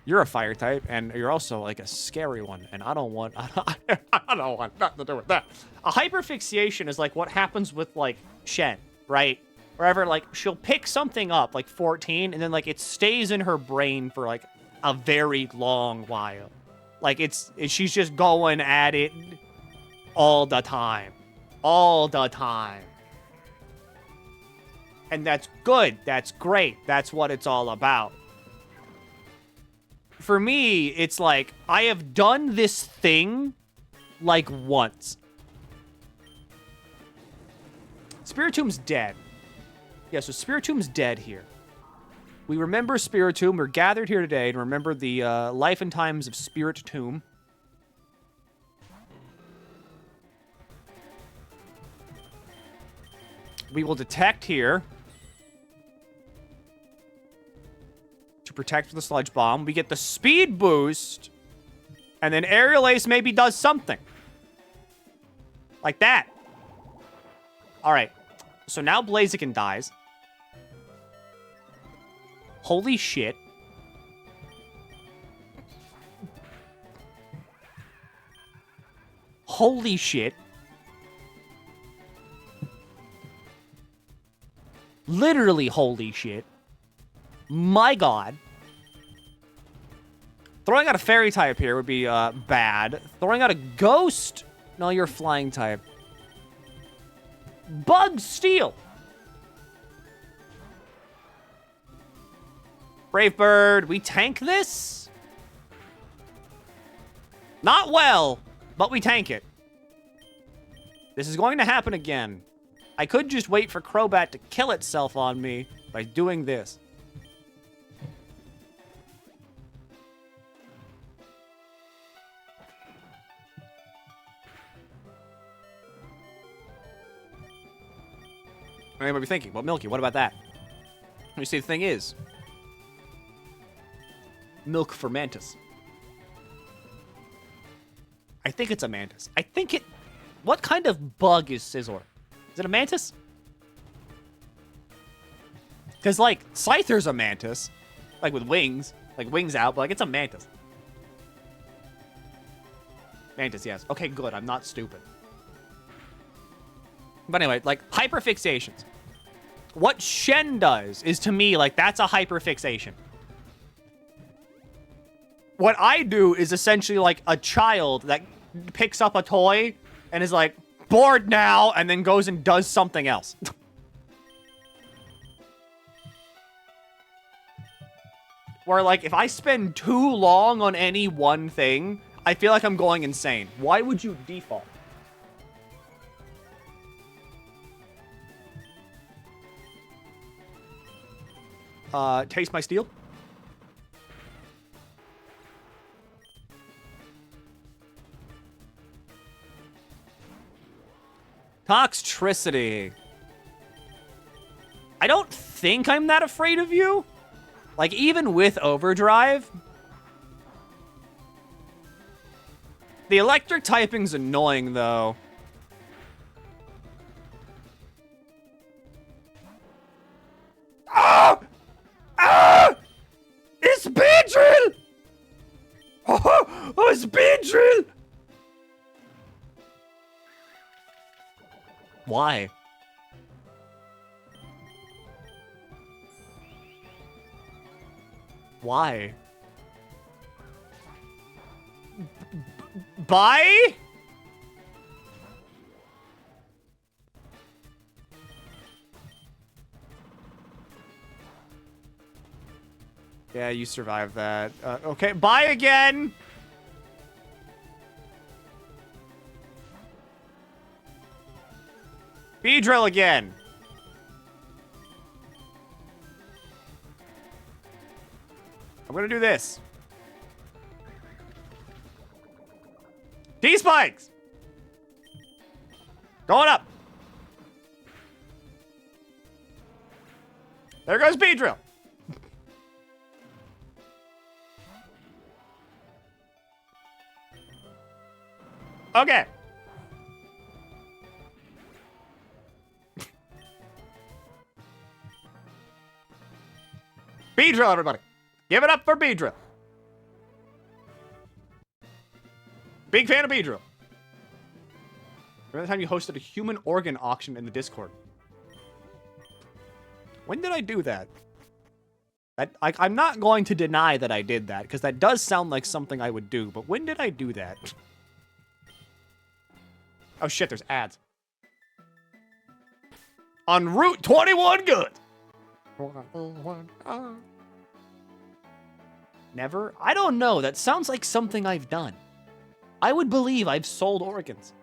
you're a fire type, and you're also, like, a scary one, and I don't want nothing to do with that. A hyperfixation is, like, what happens with, like, Shen, right? Wherever, like, she'll pick something up, like 14, and then, like, it stays in her brain for, like, a very long while. Like, she's just going at it all the time. All the time. And that's good. That's great. That's what it's all about. For me, it's like, I have done this thing, like, once. Spiritom's dead. Yeah, so Spiritom's dead here. We remember Spiritomb. We're gathered here today to remember the life and times of Spiritomb. We will detect here. To protect from the Sludge Bomb. We get the speed boost. And then Aerial Ace maybe does something. Like that. Alright. So now Blaziken dies. Holy shit. Holy shit. Literally holy shit. My god. Throwing out a fairy type here would be bad. Throwing out a ghost? No, you're a flying type. Bug Steel. Brave Bird, we tank this? Not well, but we tank it. This is going to happen again. I could just wait for Crobat to kill itself on me by doing this. I might be thinking, well, Milky, what about that? You see, the thing is, milk for Mantis. I think it's a Mantis. I think it... What kind of bug is Scizor? Is it a Mantis? Because, like, Scyther's a Mantis. Like, with wings. Like, wings out, but, like, it's a Mantis. Mantis, yes. Okay, good. I'm not stupid. But anyway, like, hyperfixations. What Shen does is, to me, like, that's a hyperfixation. What I do is essentially like a child that picks up a toy and is like, bored now, and then goes and does something else. Where, like, if I spend too long on any one thing, I feel like I'm going insane. Why would you default? Taste my steel. Toxtricity. I don't think I'm that afraid of you. Like, even with overdrive. The electric typing's annoying, though. Ah! Ah! It's Beedrill! Oh, it's Beedrill! Why? Why? Bye? Yeah, you survived that. Okay, bye again! Beedrill again! I'm gonna do this. D-spikes! Going up! There goes Beedrill! Okay. Beedrill, everybody. Give it up for Beedrill. Big fan of Beedrill. Remember the time you hosted a human organ auction in the Discord? When did I do that? I'm not going to deny that I did that, because that does sound like something I would do, but when did I do that? Oh shit, there's ads. On Route 21 goods. Never? I don't know. That sounds like something I've done. I would believe I've sold organs.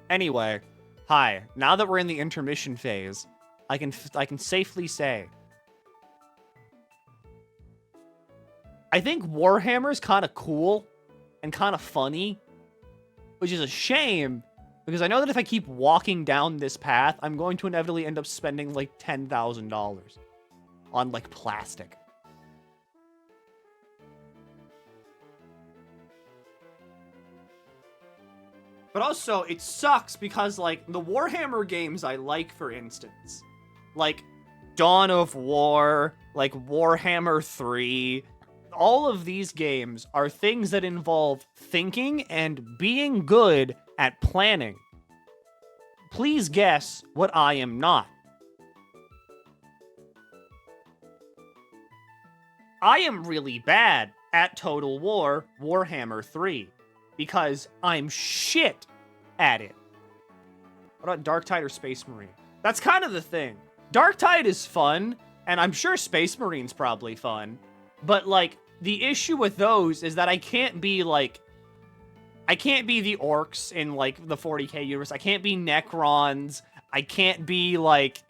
Anyway, hi. Now that we're in the intermission phase, I can safely say I think Warhammer's kind of cool and kind of funny, which is a shame because I know that if I keep walking down this path, I'm going to inevitably end up spending like $10,000 on like plastic. But also, it sucks because, like, the Warhammer games I like, for instance, like Dawn of War, like Warhammer 3, all of these games are things that involve thinking and being good at planning. Please guess what I am not. I am really bad at Total War Warhammer 3. Because I'm shit at it. What about Darktide or Space Marine? That's kind of the thing. Darktide is fun, and I'm sure Space Marine's probably fun. But, like, the issue with those is that I can't be, like... I can't be the orcs in, like, the 40k universe. I can't be Necrons. I can't be, like...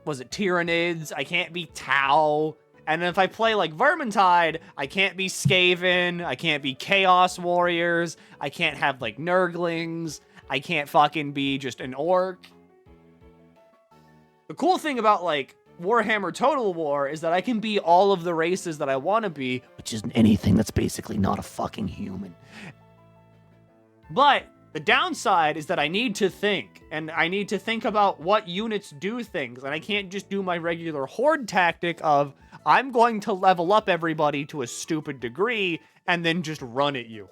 Was it Tyranids? I can't be Tau. And if I play, like, Vermintide, I can't be Skaven, I can't be Chaos Warriors, I can't have, like, Nurglings, I can't fucking be just an orc. The cool thing about, like, Warhammer Total War is that I can be all of the races that I want to be, which isn't anything that's basically not a fucking human. But the downside is that I need to think, and I need to think about what units do things, and I can't just do my regular horde tactic of, I'm going to level up everybody to a stupid degree and then just run at you.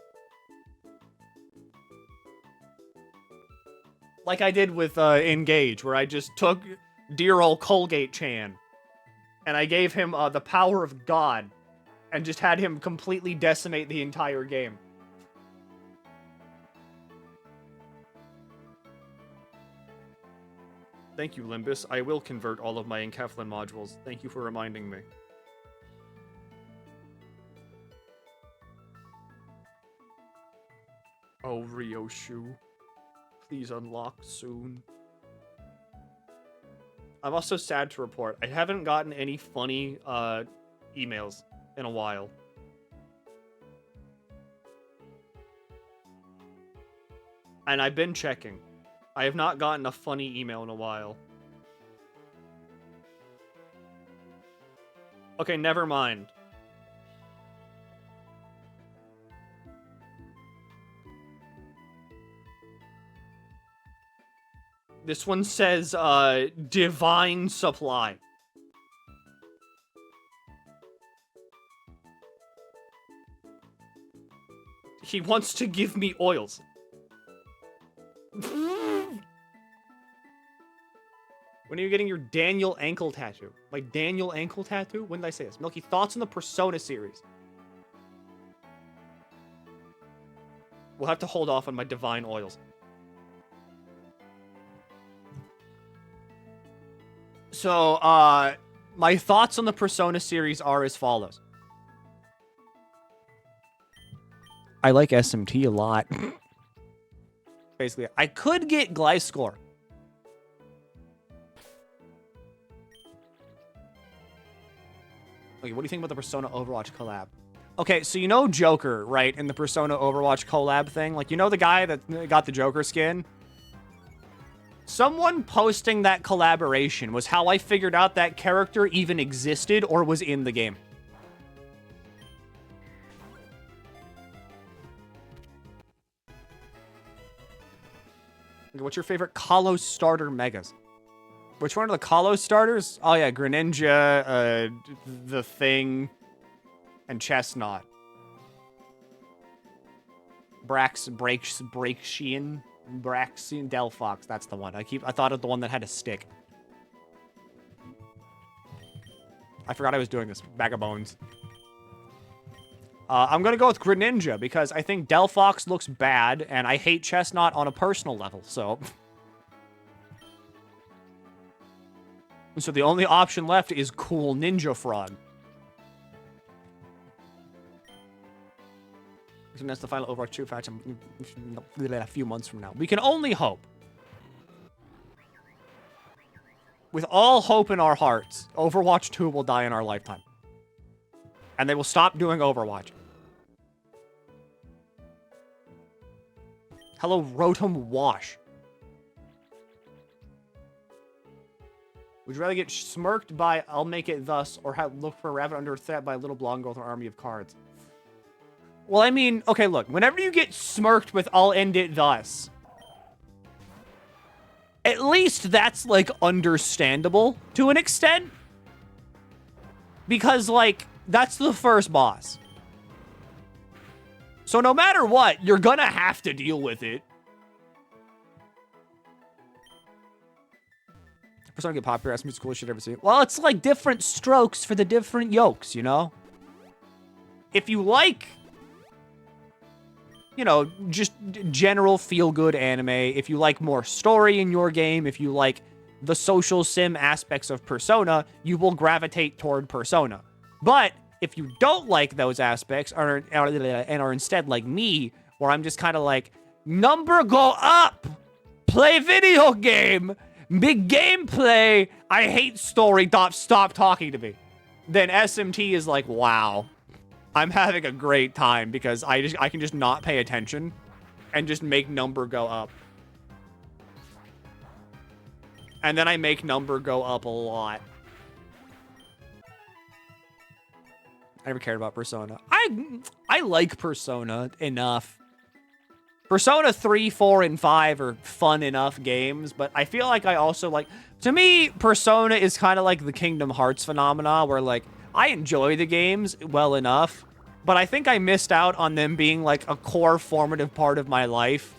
Like I did with Engage, where I just took dear old Colgate-chan and I gave him the power of God and just had him completely decimate the entire game. Thank you, Limbus. I will convert all of my Enkeflin modules. Thank you for reminding me. Oh, Ryoshu. Please unlock soon. I'm also sad to report, I haven't gotten any funny emails in a while. And I've been checking. I have not gotten a funny email in a while. Okay, never mind. This one says, Divine Supply. He wants to give me oils. When are you getting your Daniel ankle tattoo? Like Daniel ankle tattoo? When did I say this? Milky, thoughts on the Persona series? We'll have to hold off on my divine oils. So, my thoughts on the Persona series are as follows. I like SMT a lot. Basically, I could get Gliscor. Okay, what do you think about the Persona Overwatch collab? Okay, so you know Joker, right? In the Persona Overwatch collab thing? Like, you know the guy that got the Joker skin? Someone posting that collaboration was how I figured out that character even existed or was in the game. What's your favorite Kalos starter megas? Which one are the Kalos starters? Oh yeah, Greninja, the Thing, and Chestnut. Braxian, Delphox, that's the one. I thought of the one that had a stick. I forgot I was doing this. Bag of bones. I'm gonna go with Greninja because I think Delphox looks bad, and I hate Chestnut on a personal level, so... So the only option left is cool Ninja Frog. So that's the final Overwatch 2 patch a few months from now. We can only hope. With all hope in our hearts, Overwatch 2 will die in our lifetime. And they will stop doing Overwatch. Hello, Rotom Wash. Would you rather get smirked by I'll make it thus or look for a rabbit under threat by a little blonde girl with an army of cards? Well, I mean, okay, look. Whenever you get smirked with I'll end it thus, at least that's, like, understandable to an extent. Because, like, that's the first boss. So no matter what, you're gonna have to deal with it. Persona get popular, ask me the coolest shit I've ever seen. Well, it's like different strokes for the different yokes, you know? If you like, you know, just general feel-good anime, if you like more story in your game, if you like the social sim aspects of Persona, you will gravitate toward Persona. But if you don't like those aspects and are instead like me, where I'm just kind of like, number go up, play video game, big gameplay, I hate story, stop talking to me, then SMT is like, wow, I'm having a great time because I can just not pay attention and just make number go up. And then I make number go up a lot. I never cared about Persona. I like Persona enough. Persona 3, 4, and 5 are fun enough games, but I feel like I also like... To me, Persona is kind of like the Kingdom Hearts phenomena, where, like, I enjoy the games well enough, but I think I missed out on them being, like, a core formative part of my life.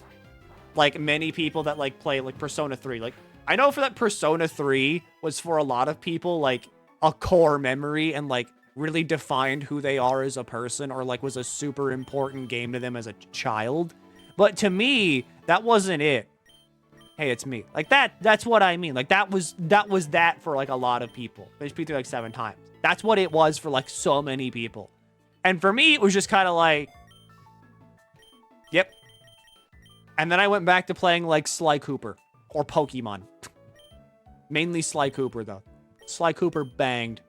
Like, many people that, like, play, like, Persona 3. Like, I know for that Persona 3 was, for a lot of people, like, a core memory and, like, really defined who they are as a person, or, like, was a super important game to them as a child. But to me, that wasn't it. Hey, it's me. Like, that's what I mean. Like, that was that for, like, a lot of people. Finished P3 like 7 times. That's what it was for, like, so many people. And for me, it was just kind of like, yep. And then I went back to playing, like, Sly Cooper or Pokemon. Mainly Sly Cooper, though. Sly Cooper banged.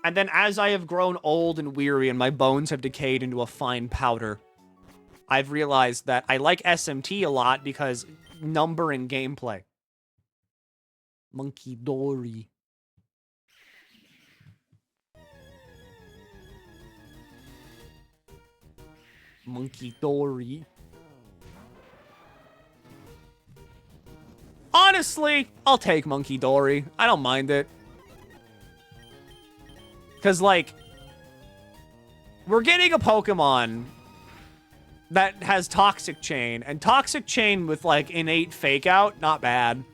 And then as I have grown old and weary and my bones have decayed into a fine powder, I've realized that I like SMT a lot because number and gameplay. Monkey Dory. Monkey Dory. Honestly, I'll take Monkey Dory. I don't mind it. Because, like, we're getting a Pokemon that has Toxic Chain. And Toxic Chain with, like, innate Fake Out, not bad.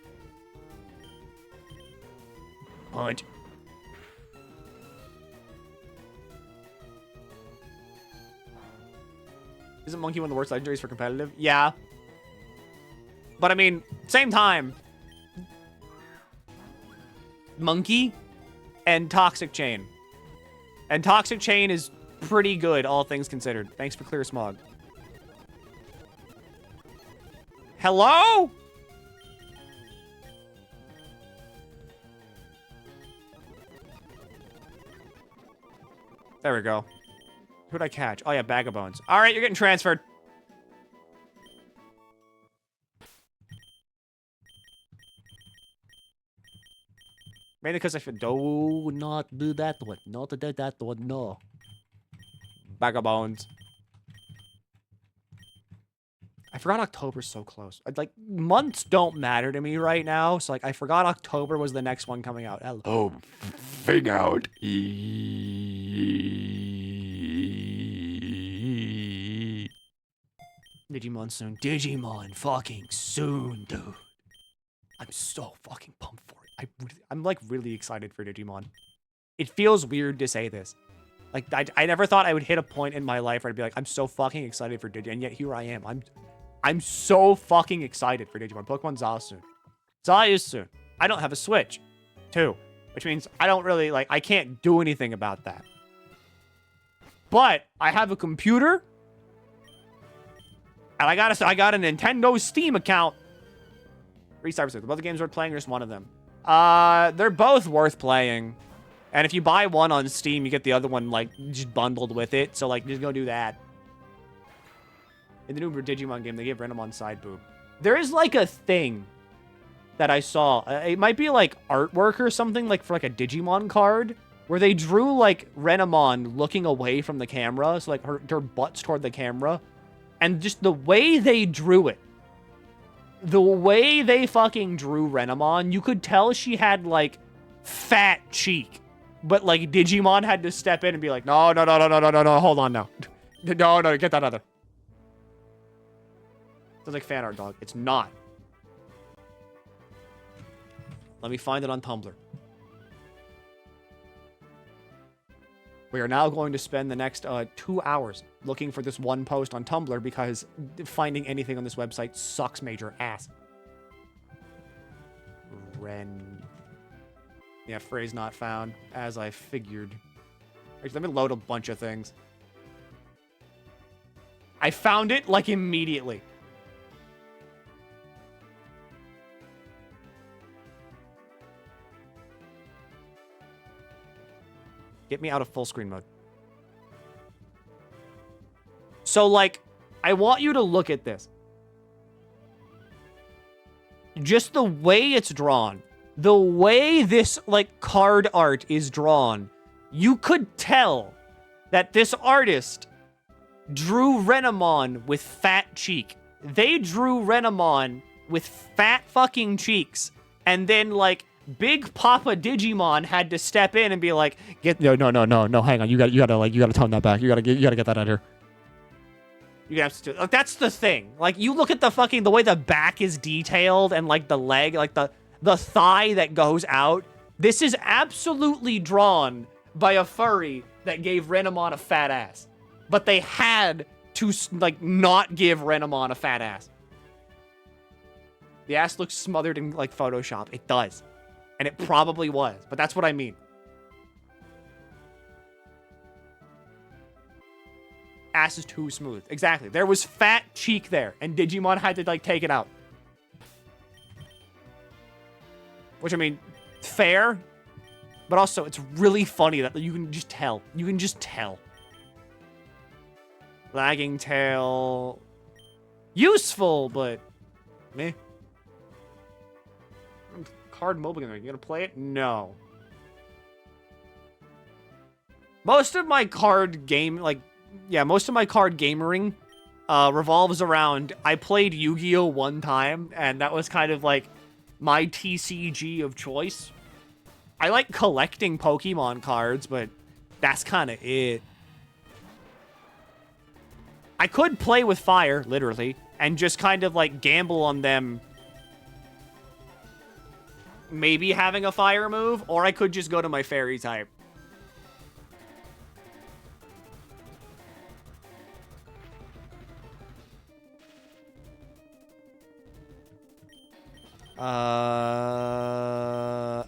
Punch. Isn't Monkey one of the worst legendaries for competitive? Yeah. But, I mean, same time. Monkey and Toxic Chain. And Toxic Chain is pretty good, all things considered. Thanks for Clear Smog. Hello? There we go. Who'd I catch? Oh, yeah, Bag of Bones. All right, you're getting transferred. Mainly because I feel, do not do that one. Not do that one, no. Bag of Bones. I forgot October's so close. Like, months don't matter to me right now. So, like, I forgot October was the next one coming out. Oh, fig out. Digimon soon. Digimon fucking soon, dude. I'm so fucking pumped for it. I'm like really excited for Digimon. It feels weird to say this. Like, I never thought I would hit a point in my life where I'd be like, I'm so fucking excited for Digimon, and yet here I am. I'm so fucking excited for Digimon. Pokemon Za soon. Za is soon. I don't have a Switch, too. Which means I don't really, like, I can't do anything about that. But I have a computer. And I got a Nintendo Steam account. 3 stars. Both the games worth playing or just one of them? They're both worth playing. And if you buy one on Steam, you get the other one, like, just bundled with it. So, like, just go do that. In the new Digimon game, they gave Renamon side boob. There is, like, a thing that I saw. It might be, like, artwork or something, like, for, like, a Digimon card. Where they drew, like, Renamon looking away from the camera. So, like, her butt's toward the camera. And just the way they drew it. The way they fucking drew Renamon, you could tell she had, like, fat cheek. But, like, Digimon had to step in and be like, no, hold on now. No, get that other. Sounds like fan art, dog. It's not. Let me find it on Tumblr. We are now going to spend the next 2 hours looking for this one post on Tumblr because finding anything on this website sucks major ass. Yeah, phrase not found, as I figured. Actually, let me load a bunch of things. I found it, like, immediately. Get me out of full screen mode. So, like, I want you to look at this. Just the way it's drawn. The way this, like, card art is drawn. You could tell that this artist drew Renamon with fat cheek. They drew Renamon with fat fucking cheeks. And then, like, Big Papa Digimon had to step in and be like, No, hang on. You gotta tone that back. You gotta get that out here. you have to, like, that's the thing. Like, you look at the way the back is detailed and, like, the leg, like, the thigh that goes out. This is absolutely drawn by a furry that gave Renamon a fat ass. But they had to, like, not give Renamon a fat ass. The ass looks smothered in, like, Photoshop. It does. And it probably was. But that's what I mean. Ass is too smooth. Exactly. There was fat cheek there. And Digimon had to, like, take it out. Which, I mean, fair. But also, it's really funny that you can just tell. You can just tell. Lagging tail. Useful, but meh. Card mobile game. You gonna play it? No. Most of my card gamering revolves around, I played Yu-Gi-Oh! One time, and that was kind of like my TCG of choice. I like collecting Pokemon cards, but that's kind of it. I could play with fire, literally, and just kind of like gamble on them maybe having a fire move, or I could just go to my fairy type.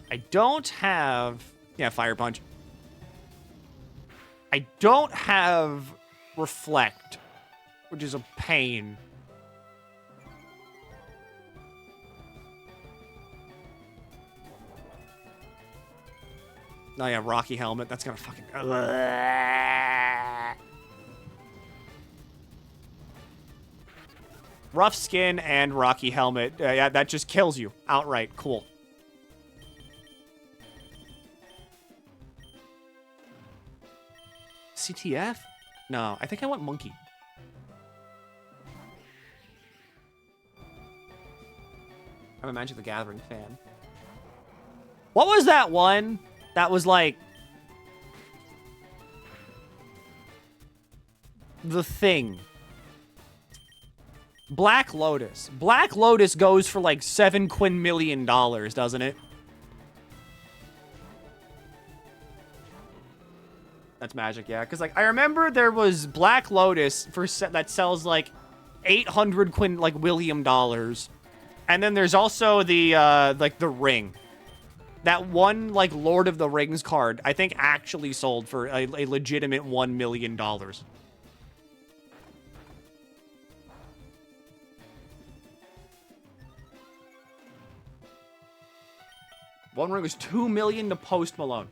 I don't have... Yeah, Fire Punch. I don't have Reflect, which is a pain. Oh yeah, Rocky Helmet. That's gonna fucking... Rough Skin and Rocky Helmet. Yeah, that just kills you outright. Cool. CTF? No, I think I want Monkey. I'm a Magic the Gathering fan. What was that one that was like... The Thing? Black Lotus. Black Lotus goes for like $7 quintillion, doesn't it? That's Magic, yeah. Because like I remember there was Black Lotus for that sells like 800 William dollars, and then there's also the like the Ring. That one like Lord of the Rings card I think actually sold for a legitimate $1 million. One Ring was $2 million to Post Malone.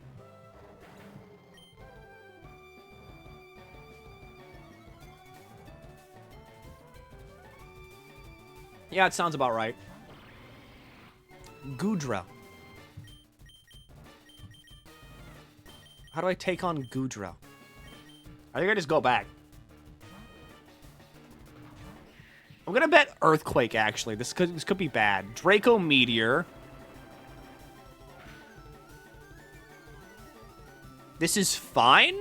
Yeah, it sounds about right. Gudra. How do I take on Gudra? I think I just go back. I'm gonna bet Earthquake, actually. This could be bad. Draco Meteor. This is fine.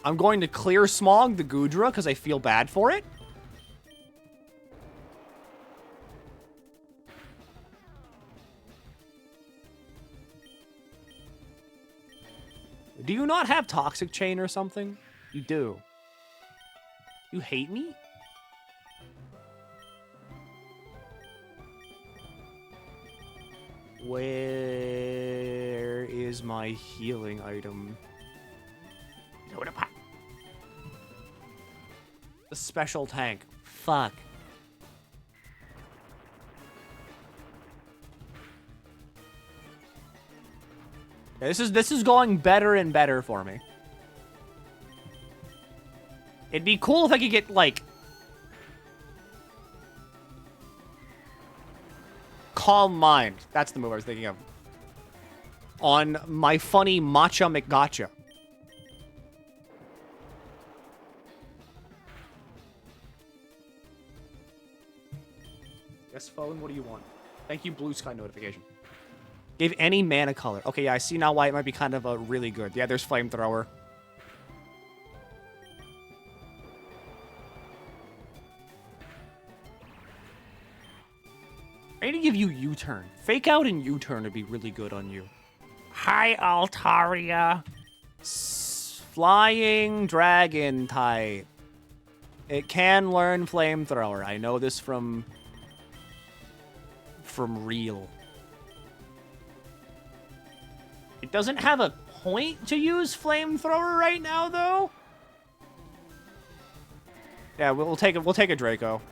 I'm going to Clear Smog the Gudra because I feel bad for it. Do you not have Toxic Chain or something? You do. You hate me? Where is my healing item? The special tank. Fuck. Yeah, this is going better and better for me. It'd be cool if I could get like Calm Mind. That's the move I was thinking of. On my funny Matcha McGotcha. Yes, phone, what do you want? Thank you, blue sky notification. Give any mana color. Okay, yeah, I see now why it might be kind of a really good. Yeah, there's flamethrower. I need to give you U-turn. Fake out and U-turn would be really good on you. Hi, Altaria. Flying dragon type. It can learn flamethrower. I know this from real. It doesn't have a point to use flamethrower right now, though. Yeah, we'll take a Draco.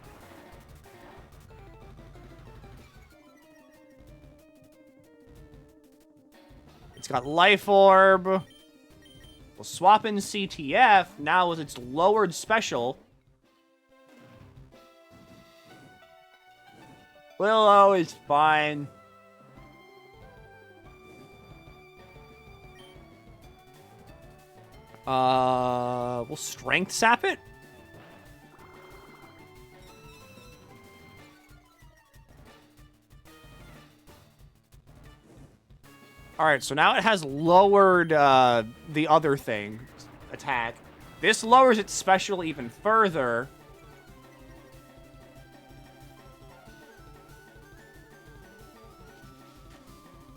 It's got Life Orb. We'll swap in CTF now with its lowered special. Willow is fine. We'll strength sap it. All right, so now it has lowered the other thing, attack. This lowers its special even further.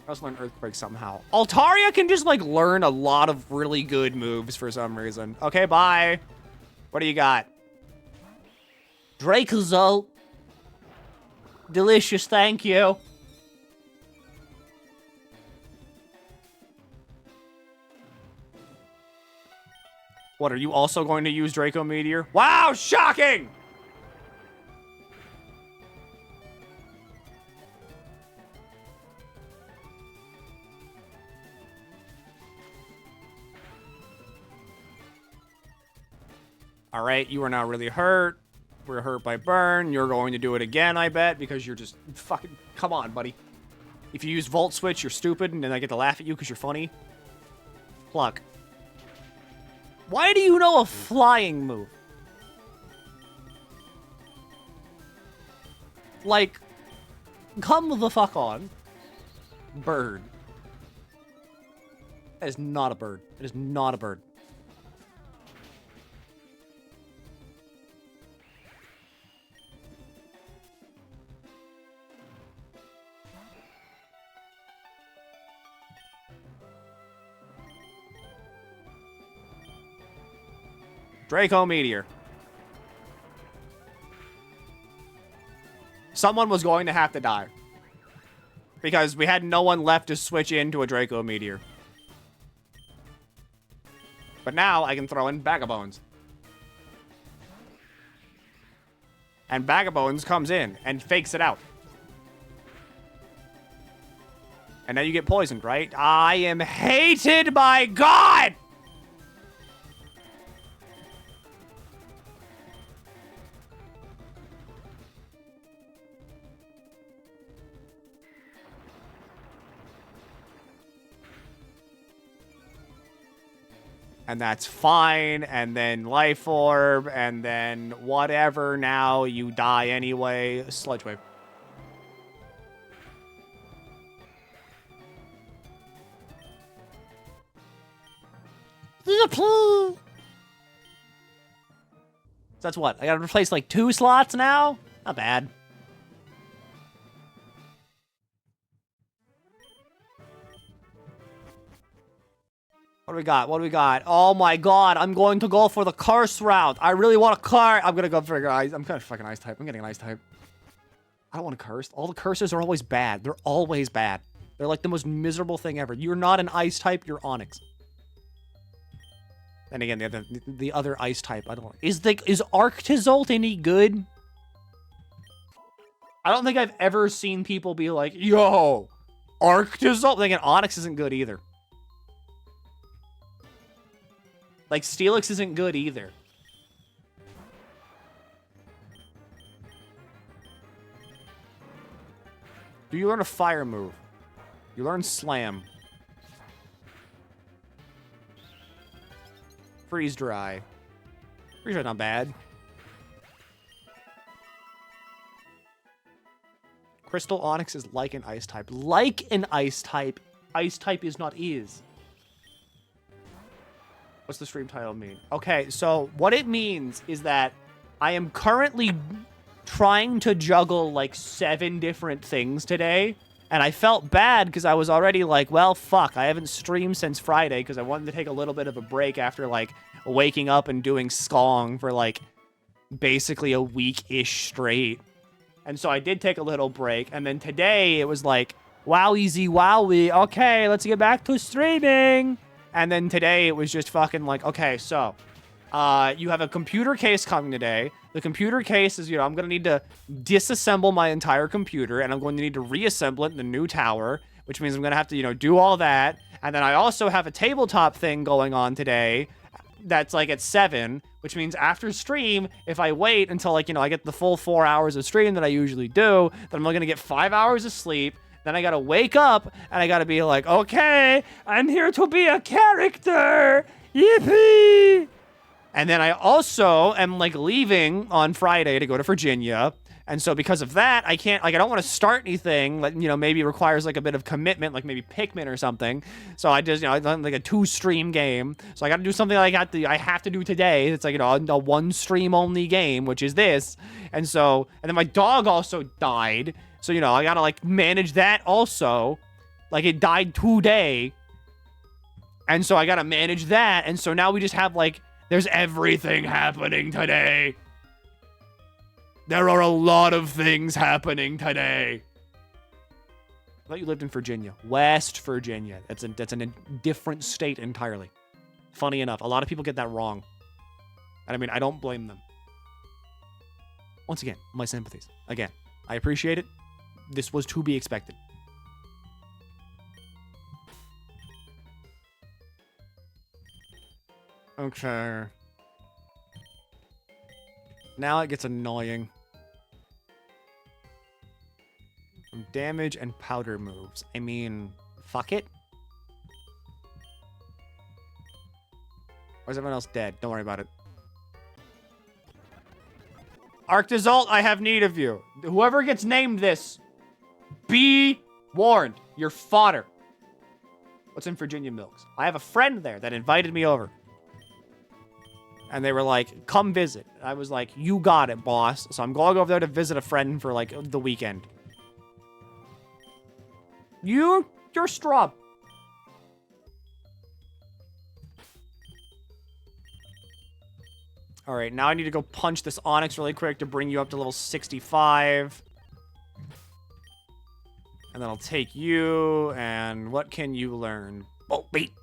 Let's learn Earthquake somehow. Altaria can just, like, learn a lot of really good moves for some reason. Okay, bye. What do you got? Dracozolt. Delicious, thank you. What, are you also going to use Draco Meteor? Wow, shocking! All right, you are now really hurt. We're hurt by burn. You're going to do it again, I bet, because you're just fucking... Come on, buddy. If you use Volt Switch, you're stupid, and then I get to laugh at you because you're funny. Pluck. Why do you know a flying move? Like, come the fuck on. Bird. That is not a bird. It is not a bird. Draco Meteor. Someone was going to have to die. Because we had no one left to switch into a Draco Meteor. But now I can throw in Vagabones. And Vagabones comes in and fakes it out. And now you get poisoned, right? I am hated by God! And that's fine, and then Life Orb, and then whatever, now you die anyway. Sludge Wave. So that's what? I gotta replace like 2 slots now? Not bad. What do we got? What do we got? Oh my god, I'm going to go for the curse route. I really want a car. I'm gonna go for ice. I'm gonna fucking ice type. I'm getting an ice type. I don't want a curse. All the curses are always bad. They're always bad. They're like the most miserable thing ever. You're not an ice type, you're Onyx. And again, the other ice type, I don't know. Is Arctizolt any good? I don't think I've ever seen people be like, yo, Arctizolt. Again, Onyx isn't good either. Like, Steelix isn't good either. Do you learn a fire move? You learn Slam. Freeze Dry. Freeze Dry not bad. Crystal Onyx is like an ice type. Like an ice type. Ice type is not is. What's the stream title mean? Okay, so what it means is that I am currently trying to juggle like 7 different things today. And I felt bad because I was already like, well, fuck, I haven't streamed since Friday because I wanted to take a little bit of a break after like waking up and doing Skong for like basically a week-ish straight. And so I did take a little break. And then today it was like, wowie, wowie. Okay, let's get back to streaming. And then today it was just fucking like, okay, so you have a computer case coming today. The computer case is, I'm going to need to disassemble my entire computer, and I'm going to need to reassemble it in the new tower, which means I'm going to have to, do all that. And then I also have a tabletop thing going on today that's like at 7, which means after stream, if I wait until like, I get the full 4 hours of stream that I usually do, then I'm only going to get 5 hours of sleep. Then I got to wake up, and I got to be like, okay, I'm here to be a character. Yippee! And then I also am like leaving on Friday to go to Virginia. And so because of that, I can't, like, I don't want to start anything that, maybe it requires like a bit of commitment, like maybe Pikmin or something. So I just, I've done like a 2-stream game. So I got to do something I have to do today. It's like, a 1-stream only game, which is this. And then my dog also died. So, I got to like manage that also. Like it died today. And so I got to manage that. And so now we just have like, there's everything happening today. There are a lot of things happening today. I thought you lived in Virginia. West Virginia. That's in a different state entirely. Funny enough, a lot of people get that wrong. And I mean, I don't blame them. Once again, my sympathies. Again, I appreciate it. This was to be expected. Okay. Now it gets annoying. Damage and powder moves. I mean, fuck it. Or is everyone else dead? Don't worry about it. Arctizalt, I have need of you. Whoever gets named this, be warned. You're fodder. What's in Virginia Milks? I have a friend there that invited me over. And they were like, come visit. I was like, you got it, boss. So I'm going over there to visit a friend for like the weekend. You're straw. All right, now I need to go punch this Onyx really quick to bring you up to level 65. And then I'll take you, and what can you learn? Oh, beat.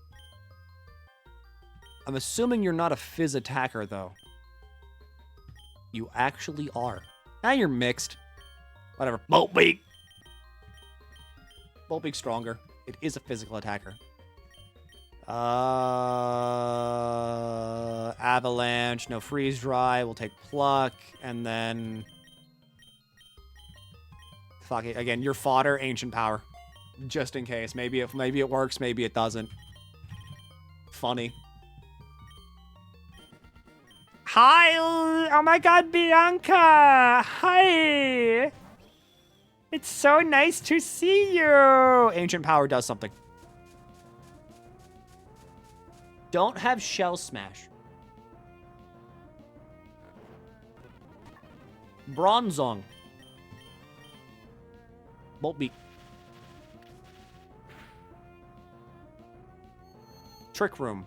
I'm assuming you're not a Fizz attacker, though. You actually are. Now you're mixed. Whatever. Bolt Beak. Bolt Beak's stronger. It is a physical attacker. Avalanche. No Freeze Dry. We'll take Pluck. And then... Fuck it. Again, you're fodder. Ancient Power. Just in case. Maybe it works. Maybe it doesn't. Funny. Hi! Oh my god, Bianca! Hi! It's so nice to see you! Ancient Power does something. Don't have Shell Smash. Bronzong. Bolt Beak. Trick Room.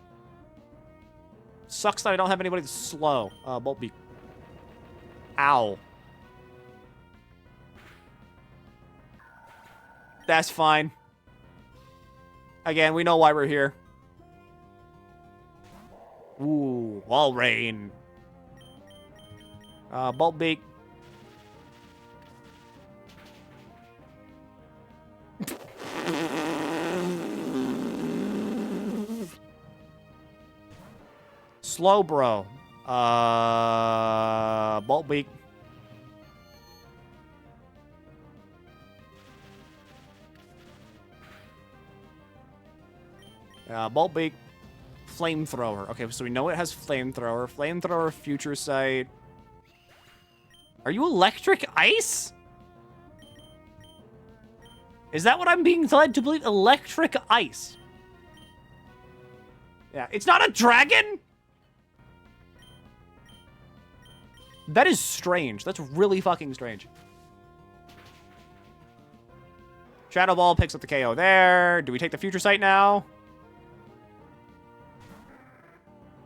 Sucks that I don't have anybody that's slow. Bolt Beak. Ow. That's fine. Again, we know why we're here. Ooh, Wall Rain. Bolt Beak. Slow Bro. Bolt Beak. Bolt Beak. Flamethrower. Okay, so we know it has Flamethrower. Flamethrower, Future Sight. Are you Electric Ice? Is that what I'm being led to believe? Electric ice. Yeah, it's not a dragon? That is strange. That's really fucking strange. Shadow Ball picks up the KO there. Do we take the future sight now?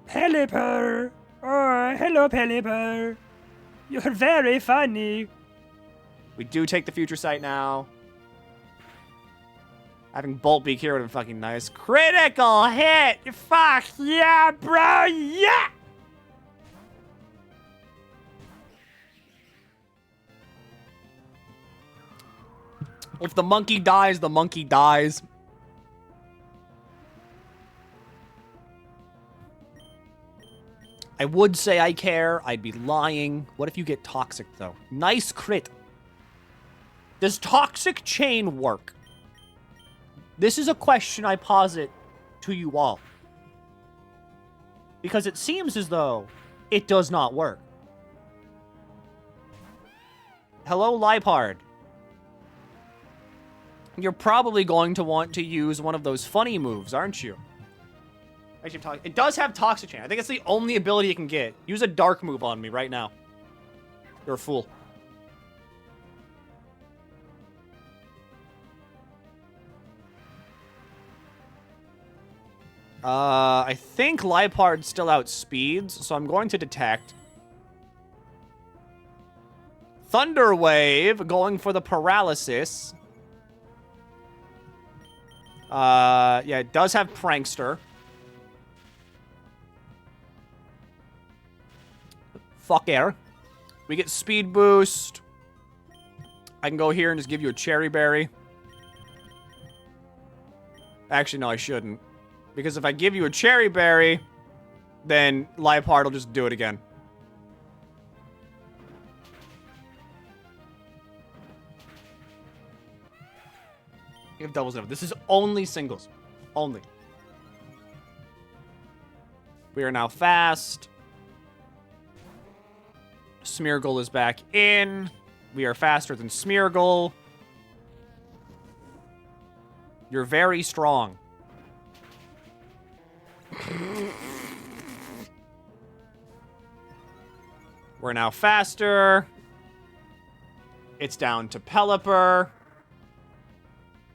Pelipper! Oh, hello, Pelipper. You're very funny. We do take the future sight now. Having Bolt Beak here would have been fucking nice. Critical hit! Fuck yeah, bro! Yeah! If the monkey dies, the monkey dies. I would say I care. I'd be lying. What if you get toxic, though? Nice crit. Does toxic chain work? This is a question I posit to you all. Because it seems as though it does not work. Hello, Lipard. You're probably going to want to use one of those funny moves, aren't you? Actually, it does have Toxic Chain. I think it's the only ability it can get. Use a dark move on me right now. You're a fool. I think Lipard still outspeeds, so I'm going to detect. Thunder Wave, going for the paralysis. Yeah, it does have Prankster. Fuck air. We get Speed Boost. I can go here and just give you a Cherry Berry. Actually, no, I shouldn't. Because if I give you a Cherry Berry, then Lipard will just do it again. You have doubles now. This is only singles. Only. We are now fast. Smeargle is back in. We are faster than Smeargle. You're very strong. We're now faster. It's down to Pelipper.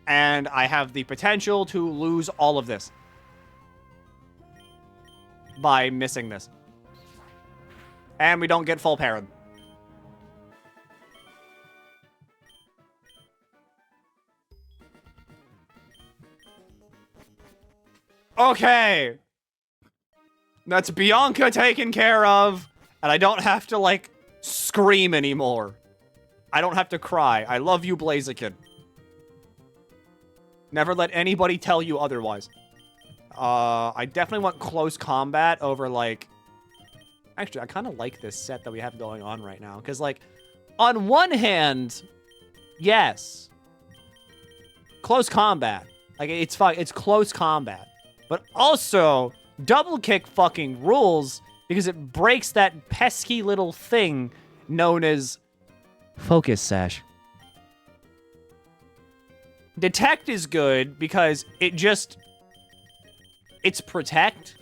And I have the potential to lose all of this by missing this. And we don't get full parry. Okay. That's Bianca taken care of. And I don't have to, like, scream anymore. I don't have to cry. I love you, Blaziken. Never let anybody tell you otherwise. I definitely want close combat over, like... Actually, I kind of like this set that we have going on right now. Because, like, on one hand, yes. Close combat. Like, it's close combat. But also, double kick fucking rules because it breaks that pesky little thing known as Focus Sash. Detect is good because it's protect.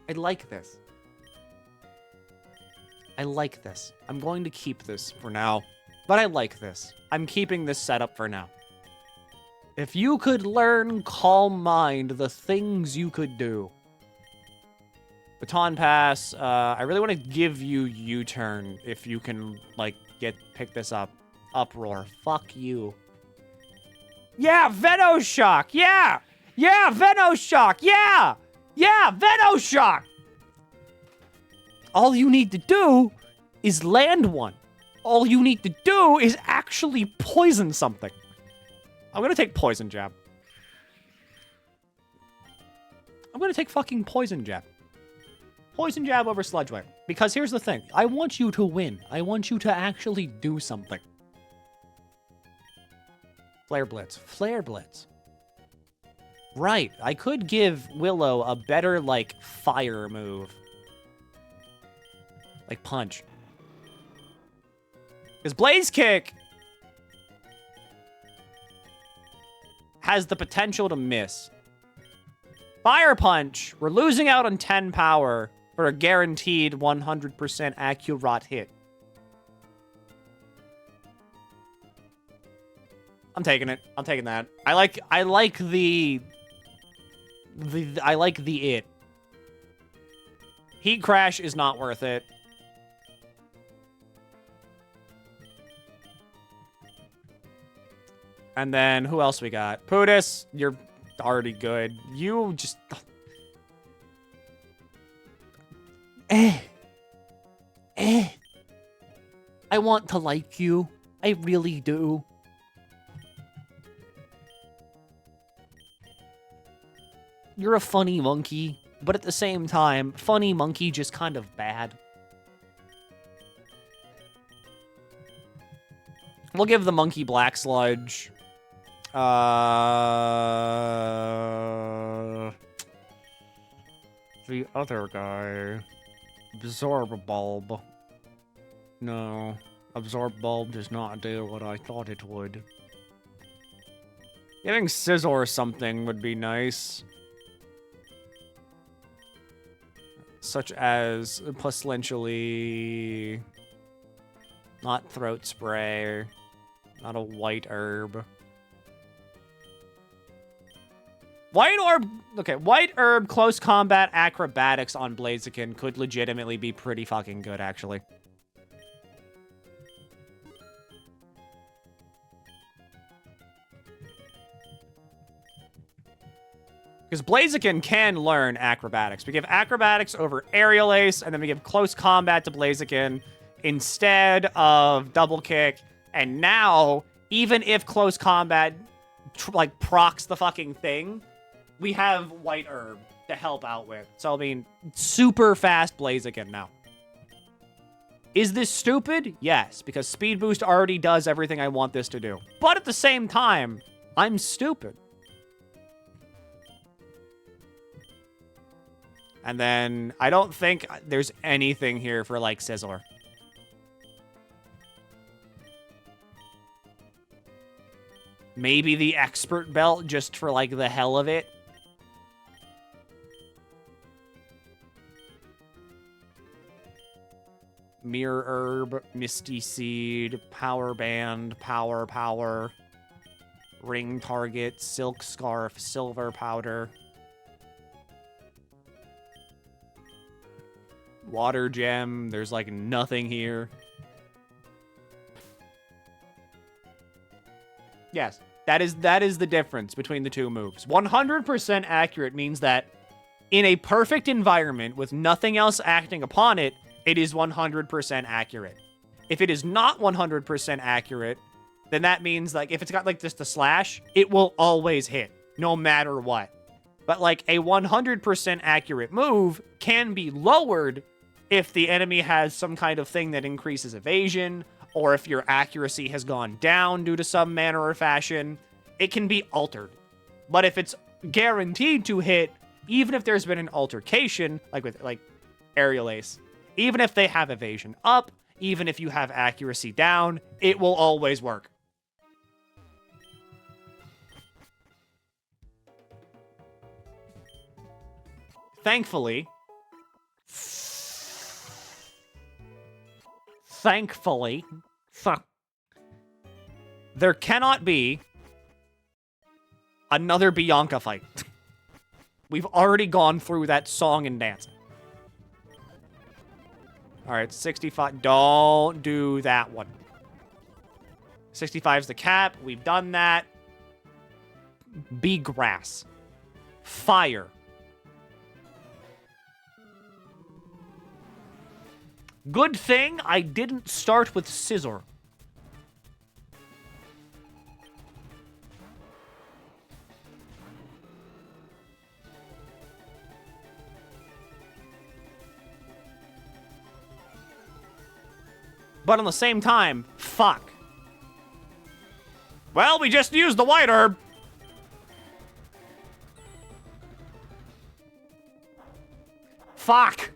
I like this. I like this. I'm going to keep this for now, but I like this. I'm keeping this setup for now. If you could learn Calm Mind, the things you could do. Baton Pass, I really want to give you U-Turn if you can, like, pick this up. Uproar. Fuck you. Yeah, Venoshock! Yeah! Yeah, Venoshock! Yeah! Yeah, Venoshock! All you need to do is land one. All you need to do is actually poison something. I'm gonna take Poison Jab. I'm gonna take fucking Poison Jab. Poison Jab over Sludge Wave. Because here's the thing. I want you to win. I want you to actually do something. Flare Blitz. Flare Blitz. Right. I could give Willow a better, like, fire move. Like, punch. Because Blaze Kick has the potential to miss. Fire Punch, we're losing out on 10 power for a guaranteed 100% accurate hit. I'm taking it. I'm taking that. I like the it. Heat Crash is not worth it. And then, who else we got? Pootis, you're already good. You just... I want to like you. I really do. You're a funny monkey, but at the same time, funny monkey just kind of bad. We'll give the monkey Black Sludge. The other guy. Absorb Bulb. No. Absorb Bulb does not do what I thought it would. Giving Scizor or something would be nice. Such as pestilentially... Not Throat Spray. Not a White Herb. White Herb... Okay, White Herb, Close Combat, Acrobatics on Blaziken could legitimately be pretty fucking good, actually. Because Blaziken can learn Acrobatics. We give Acrobatics over Aerial Ace, and then we give Close Combat to Blaziken instead of Double Kick. And now, even if Close Combat, like, procs the fucking thing, we have White Herb to help out with. So, I mean, super fast Blaziken now. Is this stupid? Yes, because Speed Boost already does everything I want this to do. But at the same time, I'm stupid. And then, I don't think there's anything here for, like, Scizor. Maybe the Expert Belt, just for, like, the hell of it. Mirror Herb, Misty Seed, Power Band, Power, Ring Target, Silk Scarf, Silver Powder. Water Gem, there's like nothing here. Yes, that is the difference between the two moves. 100% accurate means that in a perfect environment with nothing else acting upon it, it is 100% accurate. If it is not 100% accurate, then that means like if it's got like just a slash, it will always hit, no matter what. But like a 100% accurate move can be lowered if the enemy has some kind of thing that increases evasion, or if your accuracy has gone down due to some manner or fashion, it can be altered. But if it's guaranteed to hit, even if there's been an altercation, like with like Aerial Ace, even if they have evasion up, even if you have accuracy down, it will always work. Thankfully, there cannot be another Bianca fight. We've already gone through that song and dance. All right, 65. Don't do that one. 65 is the cap. We've done that. Be grass. Fire. Good thing I didn't start with Scizor. But on the same time, fuck. Well, we just used the White Herb. Fuck!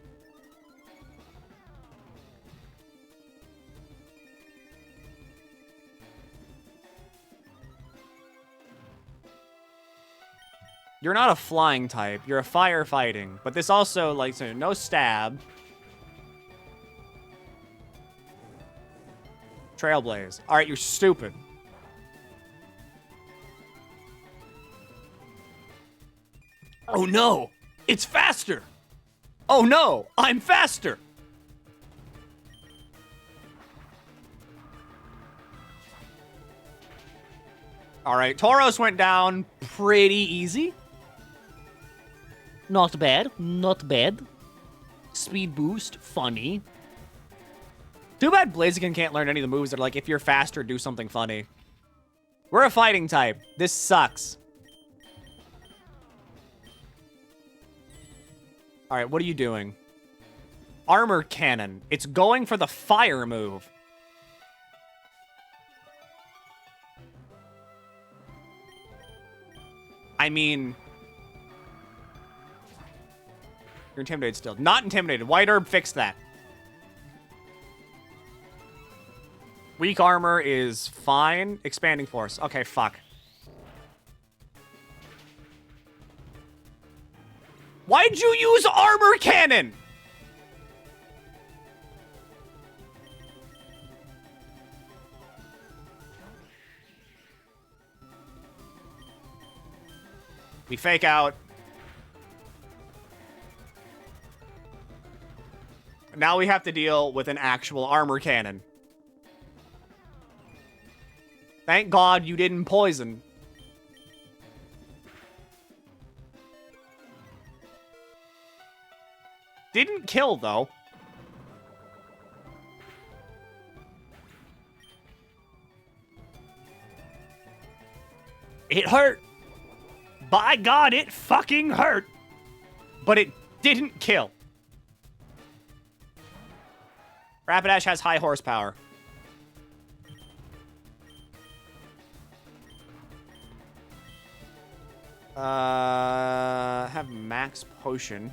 You're not a flying type. You're a firefighting. But this also, like, so no stab. Trailblaze. Alright, you're stupid. Oh no! It's faster! Oh no! I'm faster! Alright, Tauros went down pretty easy. Not bad, not bad. Speed boost, funny. Too bad Blaziken can't learn any of the moves that are like, if you're faster, do something funny. We're a fighting type. This sucks. Alright, what are you doing? Armor cannon. It's going for the fire move. I mean... You're intimidated still. Not intimidated. White Herb fixed that. Weak armor is fine. Expanding force. Okay, fuck. Why'd you use armor cannon? We fake out. Now we have to deal with an actual armor cannon. Thank God you didn't poison. Didn't kill, though. It hurt. By God, it fucking hurt. But it didn't kill. Rapidash has high horsepower. Have max potion.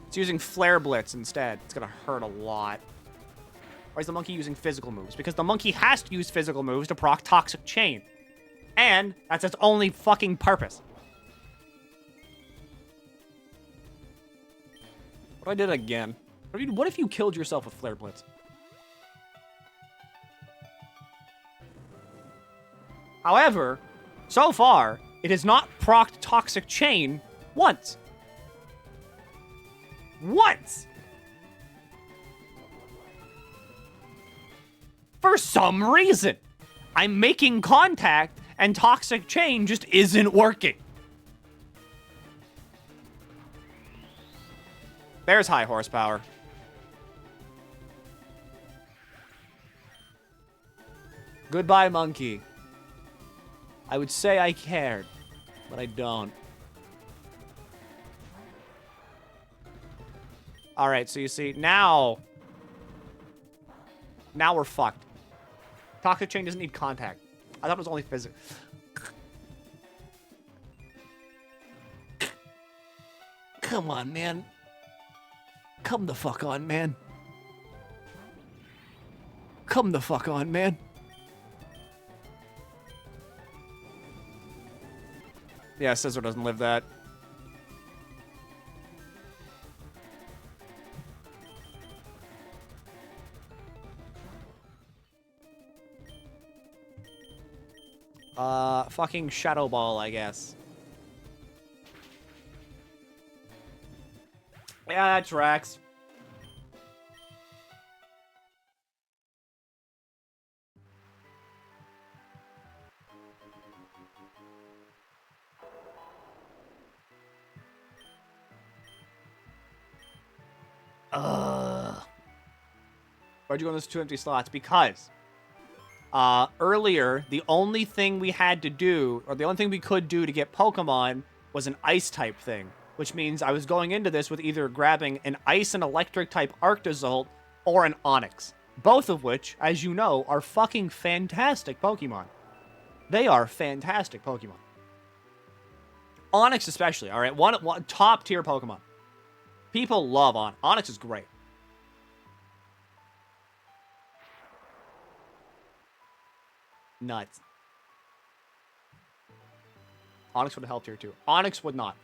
It's using Flare Blitz instead. It's gonna hurt a lot. Why is the monkey using physical moves? Because the monkey has to use physical moves to proc Toxic Chain. And that's its only fucking purpose. What if I did it again? What if you killed yourself with Flare Blitz? However, so far, it has not procced Toxic Chain once. Once! For some reason, I'm making contact and Toxic Chain just isn't working. There's high horsepower. Goodbye, monkey. I would say I cared, but I don't. Alright, so you see, now we're fucked. Toxic Chain doesn't need contact. I thought it was only physical. Come on, man. Come the fuck on, man. Come the fuck on, man. Yeah, Scizor doesn't live that. Fucking Shadow Ball, I guess. Yeah, that tracks. Why'd you go in those 2 empty slots? Because earlier, the only thing we had to do, or the only thing we could do to get Pokemon was an Ice-type thing. Which means I was going into this with either grabbing an Ice and Electric-type Arctozolt or an Onix. Both of which, as you know, are fucking fantastic Pokemon. They are fantastic Pokemon. Onyx especially, all right? One top tier Pokemon. People love Onyx. Onyx is great. Nuts. Onyx would have helped here too. Onyx would not.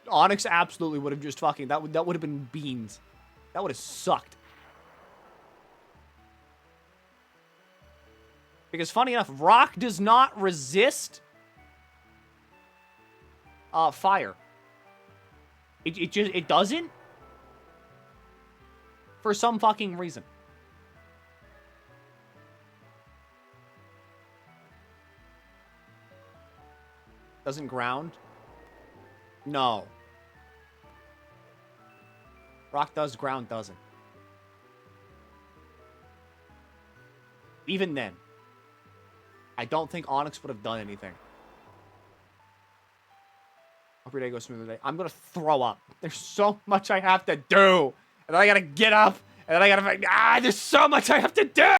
Onyx absolutely would have just fucking... That would have been beans. That would have sucked. Because funny enough, rock does not resist fire. It doesn't? For some fucking reason. Doesn't ground? No. Rock does, ground doesn't. Even then, I don't think Onyx would have done anything. Hope your day goes smooth today. I'm gonna throw up. There's so much I have to do. And then I gotta get up. And then I gotta... there's so much I have to do!